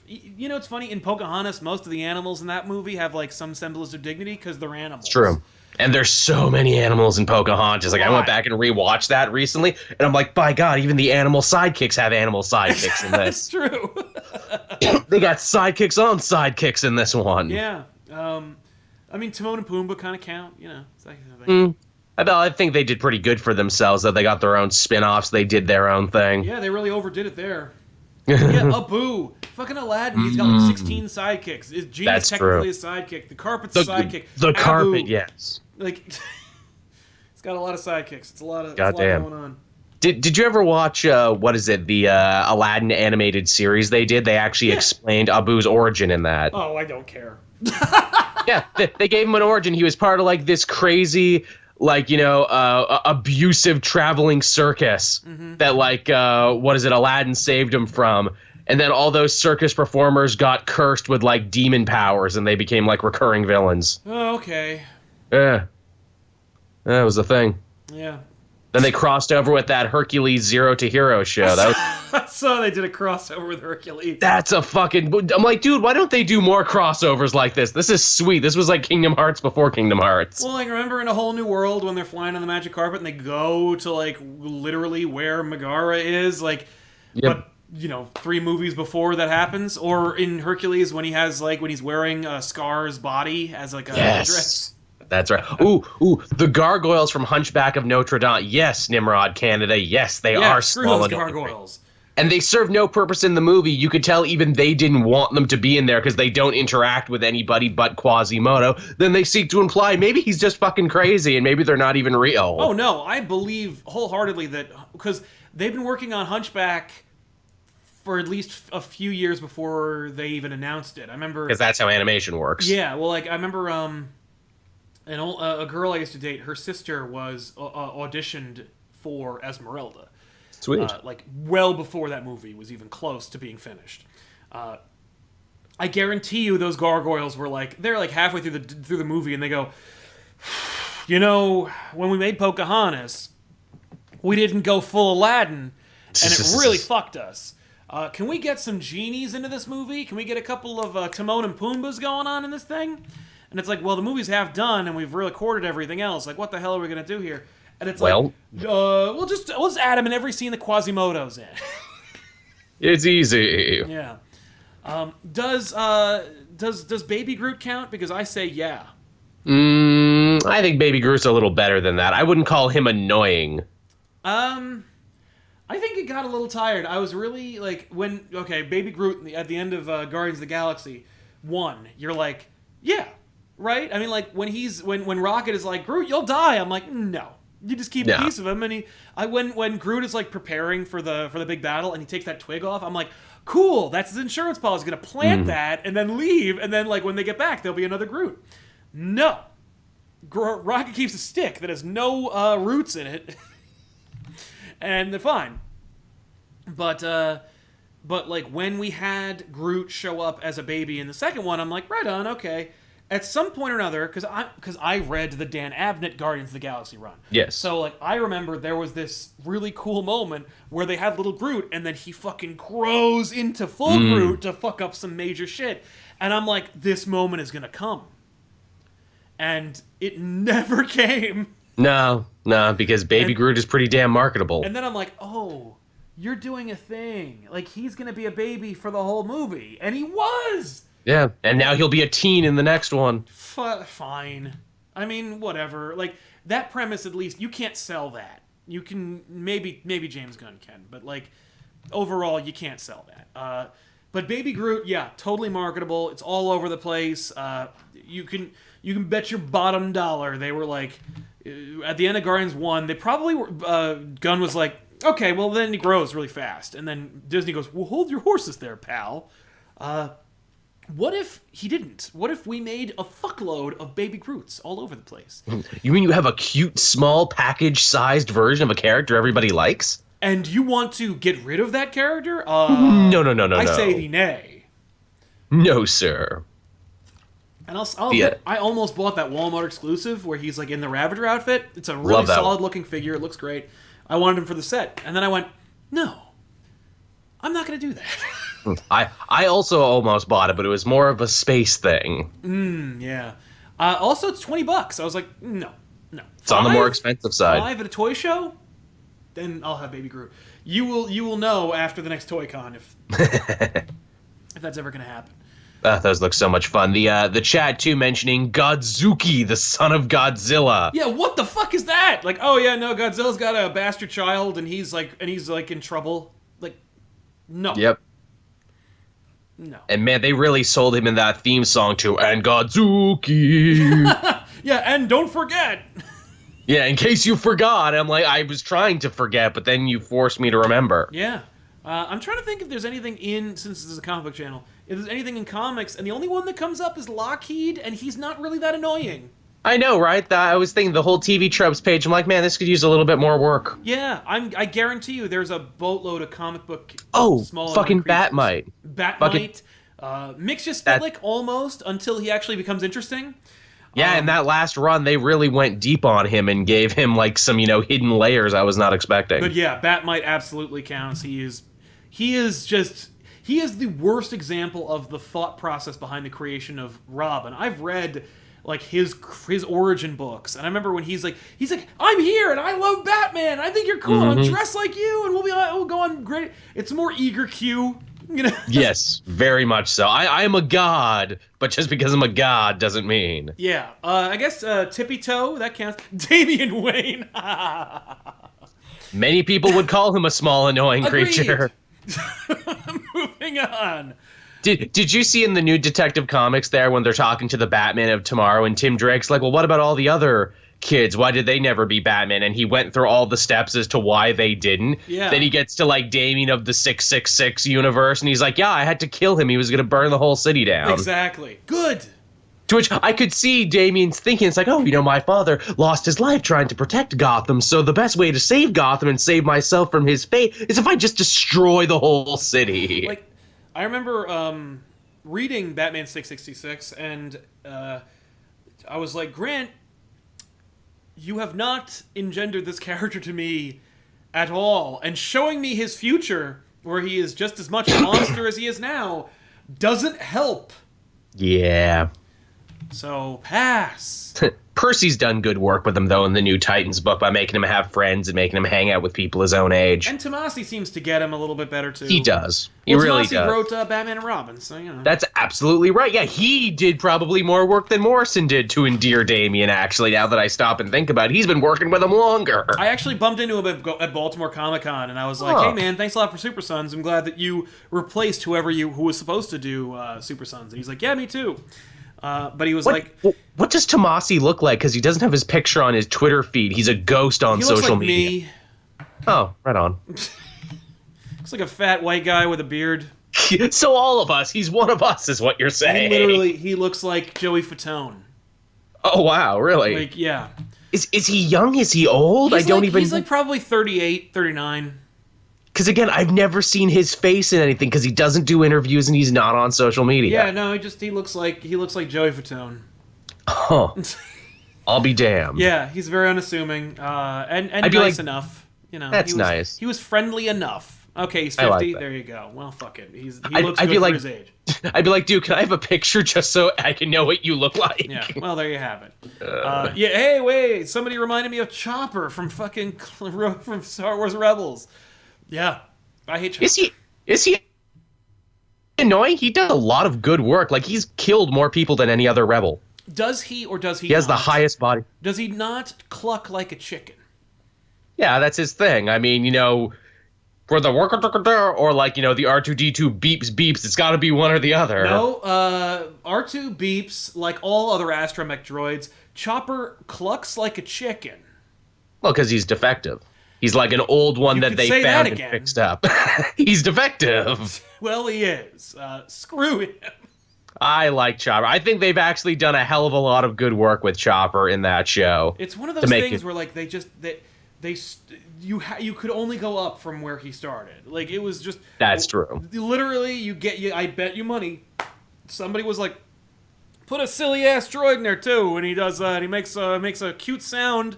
you know, it's funny. In Pocahontas, most of the animals in that movie have, like, some semblance of dignity because they're animals. It's true. And there's so many animals in Pocahontas. Like, I went back and rewatched that recently, and I'm like, by God, even the animal sidekicks have animal sidekicks in this. That's true. They got sidekicks on sidekicks in this one. Yeah. I mean, Timon and Pumbaa kind of count, you know. It's like, I think they did pretty good for themselves, though. They got their own spin-offs. They did their own thing. Yeah, they really overdid it there. Yeah, Abu. Fucking Aladdin. He's got like 16 sidekicks. Genie's technically a sidekick. The carpet's a sidekick. The Abu, carpet, yes. Like, it's got a lot of sidekicks. It's a lot Goddamn. going on. Did you ever watch, the Aladdin animated series they did? They actually explained Abu's origin in that. Oh, I don't care. Yeah, they gave him an origin. He was part of, like, this crazy, like, you know, abusive traveling circus that, like, Aladdin saved him from. And then all those circus performers got cursed with, like, demon powers, and they became, like, recurring villains. Oh, okay. Yeah. That was the thing. Yeah. Then they crossed over with that Hercules Zero to Hero show. I saw they did a crossover with Hercules. That's a fucking... I'm like, dude, why don't they do more crossovers like this? This is sweet. This was like Kingdom Hearts before Kingdom Hearts. Well, like, remember in A Whole New World when they're flying on the magic carpet and they go to, like, literally where Megara is? Like, but, you know, 3 movies before that happens? Or in Hercules when he has, like, when he's wearing Scar's body as, like, a dress? That's right. Ooh, the gargoyles from Hunchback of Notre Dame. Yes, Nimrod, Canada. Yes, they are screw small those and gargoyles. And they serve no purpose in the movie. You could tell even they didn't want them to be in there because they don't interact with anybody but Quasimodo. Then they seek to imply maybe he's just fucking crazy and maybe they're not even real. Oh, no. I believe wholeheartedly that... Because they've been working on Hunchback for at least a few years before they even announced it. I remember... Because that's how animation works. Yeah, well, like, I remember a girl I used to date, her sister was auditioned for Esmeralda. Sweet. Like, well before that movie was even close to being finished. I guarantee you those gargoyles were like... They're like halfway through the movie and they go... You know, when we made Pocahontas, we didn't go full Aladdin, and it really fucked us. Can we get some genies into this movie? Can we get a couple of Timon and Pumbas going on in this thing? And it's like, well, the movie's half done, and we've recorded everything else. Like, what the hell are we going to do here? And it's like, we'll just add him in every scene that Quasimodo's in. It's easy. Yeah. Does Baby Groot count? Because I say yeah. I think Baby Groot's a little better than that. I wouldn't call him annoying. I think it got a little tired. I was really like Baby Groot at the end of Guardians of the Galaxy 1. You're like, yeah, right. I mean, like when Rocket is like, Groot, you'll die. I'm like, no, you just keep a piece of him. And when Groot is like preparing for the big battle and he takes that twig off, I'm like, cool, that's his insurance policy. He's gonna plant that and then leave, and then like when they get back, there'll be another Groot. No, Rocket keeps a stick that has no roots in it. And they're fine. But like when we had Groot show up as a baby in the second one, I'm like, right on, okay. At some point or another, because I read the Dan Abnett Guardians of the Galaxy run. Yes. So like I remember there was this really cool moment where they had little Groot and then he fucking grows into full Groot to fuck up some major shit. And I'm like, this moment is gonna come. And it never came. No, because Baby Groot is pretty damn marketable. And then I'm like, oh, you're doing a thing. Like, he's going to be a baby for the whole movie. And he was! Yeah, and now he'll be a teen in the next one. Fine. I mean, whatever. Like, that premise, at least, you can't sell that. You can, maybe James Gunn can, but, like, overall, you can't sell that. But Baby Groot, yeah, totally marketable. It's all over the place. You can bet your bottom dollar they were like... At the end of Guardians 1, they probably were... Gunn was like, okay, well, then he grows really fast. And then Disney goes, well, hold your horses there, pal. What if he didn't? What if we made a fuckload of Baby Groots all over the place? You mean you have a cute, small, package-sized version of a character everybody likes? And you want to get rid of that character? No. I say thee nay. No, sir. And I'll admit, I almost bought that Walmart exclusive where he's like in the Ravager outfit. It's a really solid looking figure. It looks great. I wanted him for the set. And then I went, no, I'm not going to do that. I also almost bought it, but it was more of a space thing. Yeah. Also, it's $20. I was like, no. It's on the more expensive side. 5 at a toy show? Then I'll have Baby Groot. You will know after the next Toy Con if that's ever going to happen. Those look so much fun. The chat too mentioning Godzuki, the son of Godzilla. Yeah, what the fuck is that? Like, oh yeah, no, Godzilla's got a bastard child and he's like in trouble. Like, no. Yep. No. And man, they really sold him in that theme song too. And Godzuki. Yeah, and don't forget. Yeah, in case you forgot. I'm like, I was trying to forget, but then you forced me to remember. Yeah. I'm trying to think if there's anything since this is a comic book channel, if there's anything in comics, and the only one that comes up is Lockheed, and he's not really that annoying. I know, right? I was thinking the whole TV tropes page, I'm like, man, this could use a little bit more work. Yeah, I guarantee you there's a boatload of comic book small fucking Batmite. Batmite. Mixia-Spitlick almost, until he actually becomes interesting. Yeah, in that last run, they really went deep on him and gave him, like, some, hidden layers I was not expecting. But yeah, Batmite absolutely counts. He is the worst example of the thought process behind the creation of Robin. I've read like his origin books, and I remember when he's like, I'm here and I love Batman. I think you're cool. I'm dressed like you, and we'll go on great. It's more eager Q, Yes, very much so. I am a god, but just because I'm a god doesn't mean. Yeah, I guess Tippy Toe that counts. Damian Wayne. Many people would call him a small, annoying creature. Moving on. Did you see in the new Detective Comics there when they're talking to the Batman of tomorrow and Tim Drake's like, well, what about all the other kids? Why did they never be Batman? And he went through all the steps as to why they didn't. Yeah. Then he gets to like Damien of the 666 universe and he's like, yeah, I had to kill him. He was going to burn the whole city down. Exactly. Good. To which I could see Damien's thinking, it's like, oh, my father lost his life trying to protect Gotham, so the best way to save Gotham and save myself from his fate is if I just destroy the whole city. Like, I remember reading Batman 666, and I was like, Grant, you have not engendered this character to me at all, and showing me his future, where he is just as much a monster as he is now, doesn't help. Yeah. So, pass. Percy's done good work with him, though, in the new Titans book by making him have friends and making him hang out with people his own age. And Tomasi seems to get him a little bit better, too. He does. He really Tomasi does. wrote Batman and Robin, so, you know. That's absolutely right. Yeah, he did probably more work than Morrison did to endear Damien, actually, now that I stop and think about it. He's been working with him longer. I actually bumped into him at Baltimore Comic-Con, and I was like, hey, man, thanks a lot for Super Sons. I'm glad that you replaced who was supposed to do Super Sons. And he's like, yeah, me too. But he was what does Tomasi look like? Because he doesn't have his picture on his Twitter feed. He's a ghost on social media. Me. Oh, right on. Looks like a fat white guy with a beard. So all of us, he's one of us, is what you're saying. He looks like Joey Fatone. Oh wow, really? Like, yeah. Is he young? Is he old? He's like probably 38, 39. Because again, I've never seen his face in anything because he doesn't do interviews and he's not on social media. Yeah, no, he looks like Joey Fatone. Huh. I'll be damned. Yeah, he's very unassuming and nice enough. You know, that's nice. He was friendly enough. Okay, he's 50. There you go. Well, fuck it. He looks good for his age. I'd be like, dude, can I have a picture just so I can know what you look like? Yeah. Well, there you have it. Yeah. Hey, wait. Somebody reminded me of Chopper from from Star Wars Rebels. Yeah, I hate Chopper. Is he annoying? He does a lot of good work. Like, he's killed more people than any other rebel. Does he or does he He has the highest body. Does he not cluck like a chicken? Yeah, that's his thing. I mean, for the worker or like, the R2-D2 beeps, it's got to be one or the other. No, R2 beeps like all other astromech droids. Chopper clucks like a chicken. Well, because he's defective. He's like an old one that they found and fixed up. He's defective. Well, he is. Screw him. I like Chopper. I think they've actually done a hell of a lot of good work with Chopper in that show. It's one of those things where like you could only go up from where he started. Like, it was just that's true. Literally, I bet you money. Somebody was like, put a silly ass droid in there too, and he does. He makes a cute sound.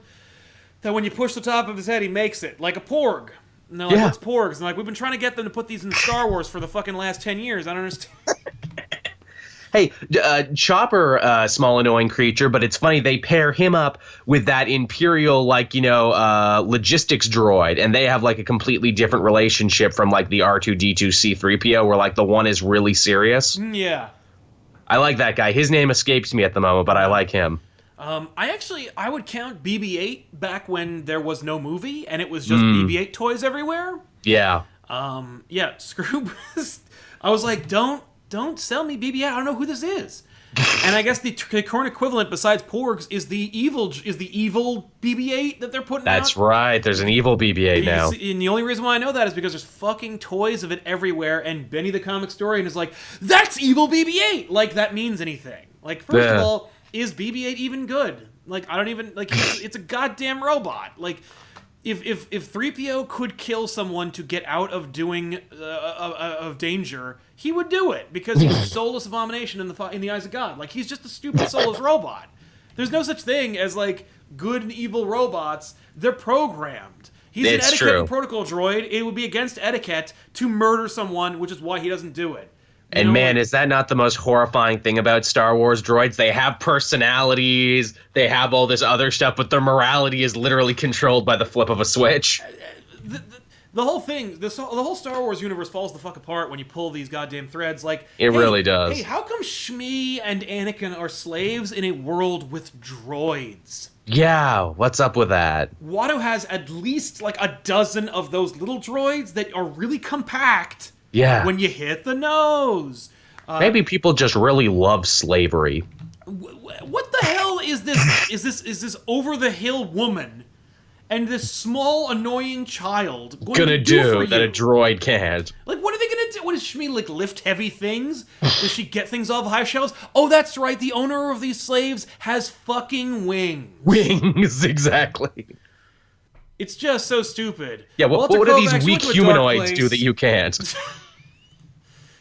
That when you push the top of his head, he makes it. Like a porg. And they're like, what's porgs? And like, we've been trying to get them to put these in Star Wars for the fucking last 10 years. I don't understand. Hey, Chopper, small annoying creature, but it's funny, they pair him up with that Imperial, logistics droid, and they have like a completely different relationship from like the R2-D2 C-3PO, where like the one is really serious. Yeah. I like that guy. His name escapes me at the moment, but I like him. I would count BB-8 back when there was no movie and it was just BB-8 toys everywhere. Yeah. Yeah. Screw. I was like, don't sell me BB-8. I don't know who this is. And I guess the current equivalent besides Porgs is the evil BB-8 that they're putting out. That's right. There's an evil BB-8 now. And the only reason why I know that is because there's fucking toys of it everywhere, and Benny the comic historian is like, that's evil BB-8. Like, that means anything. Like, first of all, is BB-8 even good? Like, I don't even like. It's a goddamn robot. Like, if 3PO could kill someone to get out of doing of danger, he would do it because he's a soulless abomination in the eyes of God. Like, he's just a stupid soulless robot. There's no such thing as like good and evil robots. They're programmed. He's an etiquette and protocol droid. It would be against etiquette to murder someone, which is why he doesn't do it. And man, is that not the most horrifying thing about Star Wars droids? They have personalities, they have all this other stuff, but their morality is literally controlled by the flip of a switch. the whole thing, the whole Star Wars universe falls the fuck apart when you pull these goddamn threads. Like, it really does. Hey, how come Shmi and Anakin are slaves in a world with droids? Yeah, what's up with that? Watto has at least like a dozen of those little droids that are really compact. Yeah. When you hit the nose. Maybe people just really love slavery. What the hell is this? Is this over the hill woman and this small annoying child gonna do that a droid can't? Like, what are they gonna do? What does Shmi like lift heavy things? Does she get things off high shelves? Oh, that's right. The owner of these slaves has fucking wings. Wings, exactly. It's just so stupid. Yeah, what do these weak humanoids do that you can't?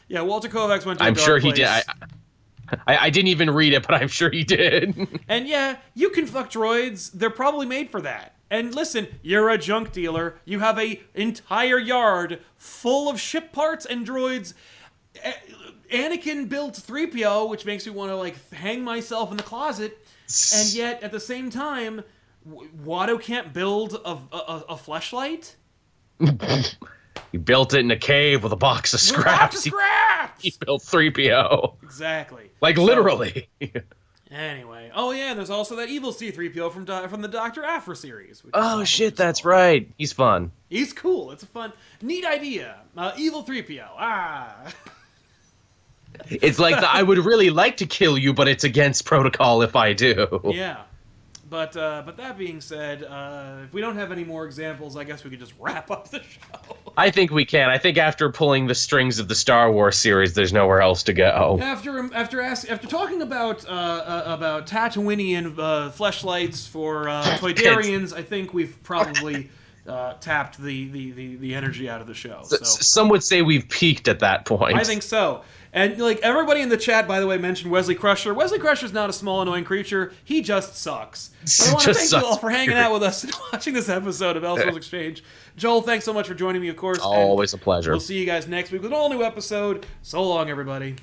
Yeah, Walter Kovacs went to a I'm dark sure he place. did. I didn't even read it, but I'm sure he did. And yeah, you can fuck droids. They're probably made for that. And listen, you're a junk dealer. You have a entire yard full of ship parts and droids. Anakin built 3PO, which makes me want to like hang myself in the closet. And yet, at the same time, Watto can't build a fleshlight. He built it in a cave with a box of scraps. He built 3PO. Exactly. Like, literally. Anyway. Oh, yeah, and there's also that evil C-3PO from the Dr. Aphra series. Oh, shit, that's right. He's fun. He's cool. It's a fun, neat idea. Evil 3PO. Ah. It's like I would really like to kill you, but it's against protocol if I do. Yeah. But that being said, if we don't have any more examples, I guess we could just wrap up the show. I think we can. I think after pulling the strings of the Star Wars series, there's nowhere else to go. After talking about Tatooinean fleshlights for Toydarians, I think we've probably tapped the energy out of the show. So. Some would say we've peaked at that point. I think so. And like everybody in the chat, by the way, mentioned Wesley Crusher. Wesley Crusher's not a small, annoying creature. He just sucks. But I want to thank you all for hanging out with us and watching this episode of Elseworlds Exchange. Joel, thanks so much for joining me, of course. Always a pleasure. We'll see you guys next week with an all-new episode. So long, everybody.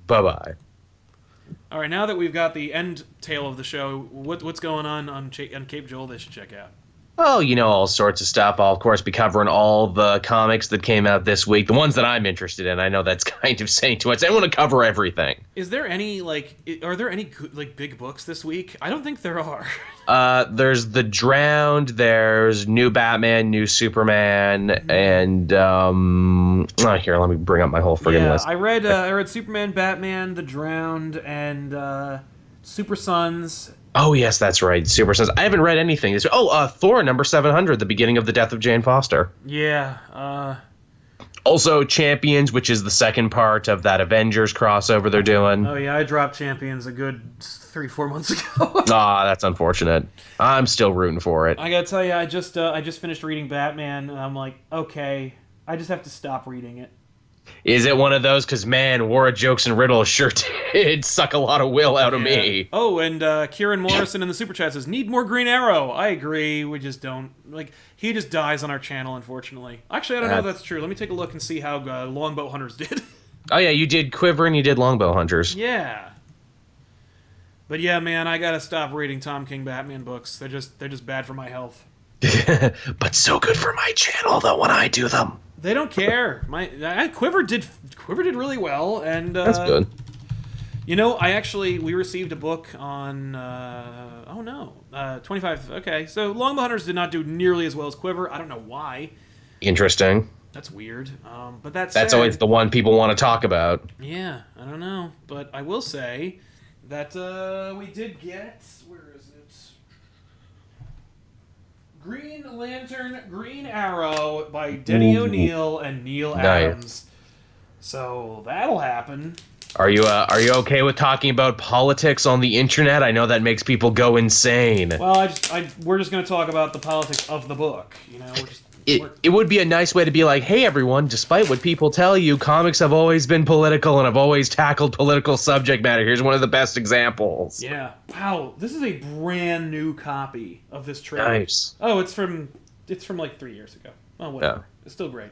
Bye-bye. All right, now that we've got the end tail of the show, what's going on Cape Joel they should check out? Oh, all sorts of stuff. I'll, of course, be covering all the comics that came out this week, the ones that I'm interested in. I know that's kind of saying too much. I want to cover everything. Is there any, are there any, big books this week? I don't think there are. There's The Drowned, there's New Batman, New Superman, and, here, let me bring up my whole friggin' list. I read Superman, Batman, The Drowned, and, Super Sons. Oh, yes, that's right. Super Sons. I haven't read anything. Thor number 700, the beginning of the death of Jane Foster. Yeah. Also, Champions, which is the second part of that Avengers crossover they're doing. Oh, yeah, I dropped Champions a good 3-4 months ago. That's unfortunate. I'm still rooting for it. I gotta tell you, I just finished reading Batman, and I'm like, okay, I just have to stop reading it. Is it one of those? Because, man, War of Jokes and Riddles sure did suck a lot of will out of me. Oh, and Kieran Morrison in the Super Chat says, need more Green Arrow. I agree. We just don't. He just dies on our channel, unfortunately. Actually, I don't know if that's true. Let me take a look and see how Longbow Hunters did. Oh, yeah, you did Quiver and you did Longbow Hunters. Yeah. But yeah, man, I gotta stop reading Tom King Batman books. They're just bad for my health. But so good for my channel, though, when I do them. They don't care. Quiver did really well, and that's good. We received a book on 25. Okay, so Longbow Hunters did not do nearly as well as Quiver. I don't know why. Interesting. That's weird. But that's always the one people want to talk about. Yeah, I don't know, but I will say that we did get. Where is it? Green Lantern, Green Arrow by Denny O'Neil and Neil Adams. So that'll happen. Are you okay with talking about politics on the internet? I know that makes people go insane. Well, we're just going to talk about the politics of the book. It would be a nice way to be like, hey, everyone, despite what people tell you, comics have always been political and have always tackled political subject matter. Here's one of the best examples. Yeah. Wow. This is a brand new copy of this trailer. Nice. Oh, it's from like 3 years ago. Oh, whatever. Yeah. It's still great.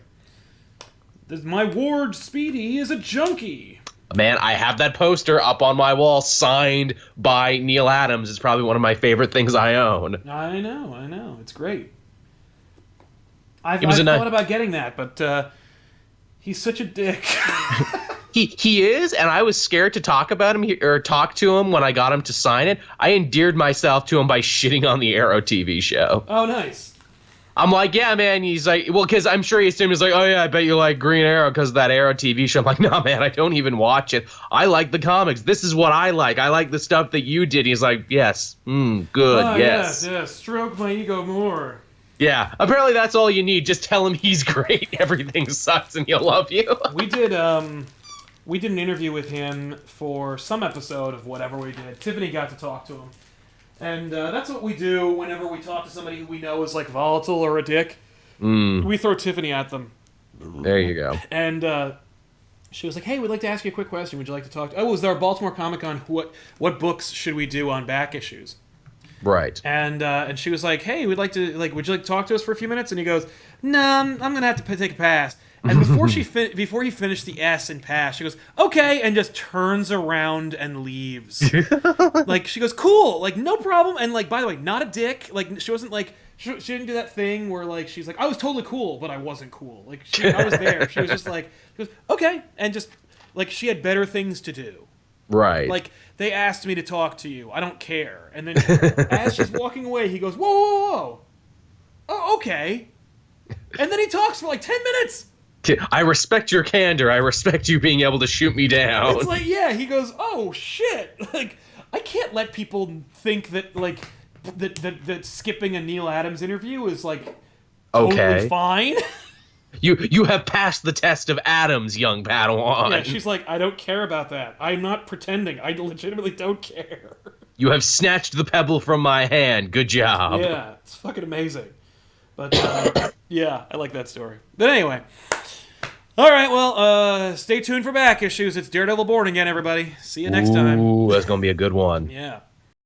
My ward, Speedy, is a junkie. Man, I have that poster up on my wall signed by Neil Adams. It's probably one of my favorite things I own. I know. It's great. I've thought about getting that, but he's such a dick. He is, and I was scared to talk about him or talk to him when I got him to sign it. I endeared myself to him by shitting on the Arrow TV show. Oh, nice. I'm like, yeah, man. He's like, well, because I'm sure he assumed he's like, oh yeah, I bet you like Green Arrow because of that Arrow TV show. I'm like, no, man, I don't even watch it. I like the comics. This is what I like. I like the stuff that you did. He's like, yes, good, yes. Yes, stroke my ego more. Yeah, apparently that's all you need. Just tell him he's great. Everything sucks, and he'll love you. We did an interview with him for some episode of whatever we did. Tiffany got to talk to him. And that's what we do whenever we talk to somebody who we know is like volatile or a dick. We throw Tiffany at them. There you go. And she was like, hey, we'd like to ask you a quick question. Would you like to talk to... Oh, was there a Baltimore Comic-Con? What books should we do on back issues? Right. And she was like, hey, would you like to talk to us for a few minutes? And he goes, no, I'm going to have to take a pass. And before he finished the S and pass, she goes, okay, and just turns around and leaves. Like, she goes, cool, like, no problem. And, like, by the way, not a dick. Like, she wasn't, like, she didn't do that thing where, like, she's like, I was totally cool, but I wasn't cool. Like, I was there. She was just like, she goes, okay. And just, like, she had better things to do. Right. Like, they asked me to talk to you. I don't care. And then as she's walking away, he goes, whoa, whoa, whoa. Oh, okay. And then he talks for, like, 10 minutes. I respect your candor. I respect you being able to shoot me down. It's like, yeah, he goes, oh, shit. Like, I can't let people think that, like, that skipping a Neil Adams interview is, like, totally fine. You have passed the test of Adams, young Padawan. Yeah, she's like, I don't care about that. I'm not pretending. I legitimately don't care. You have snatched the pebble from my hand. Good job. Yeah, it's fucking amazing. But, yeah, I like that story. But anyway... All right, well, stay tuned for back issues. It's Daredevil Born Again, everybody. See you next time. Ooh, that's going to be a good one. Yeah.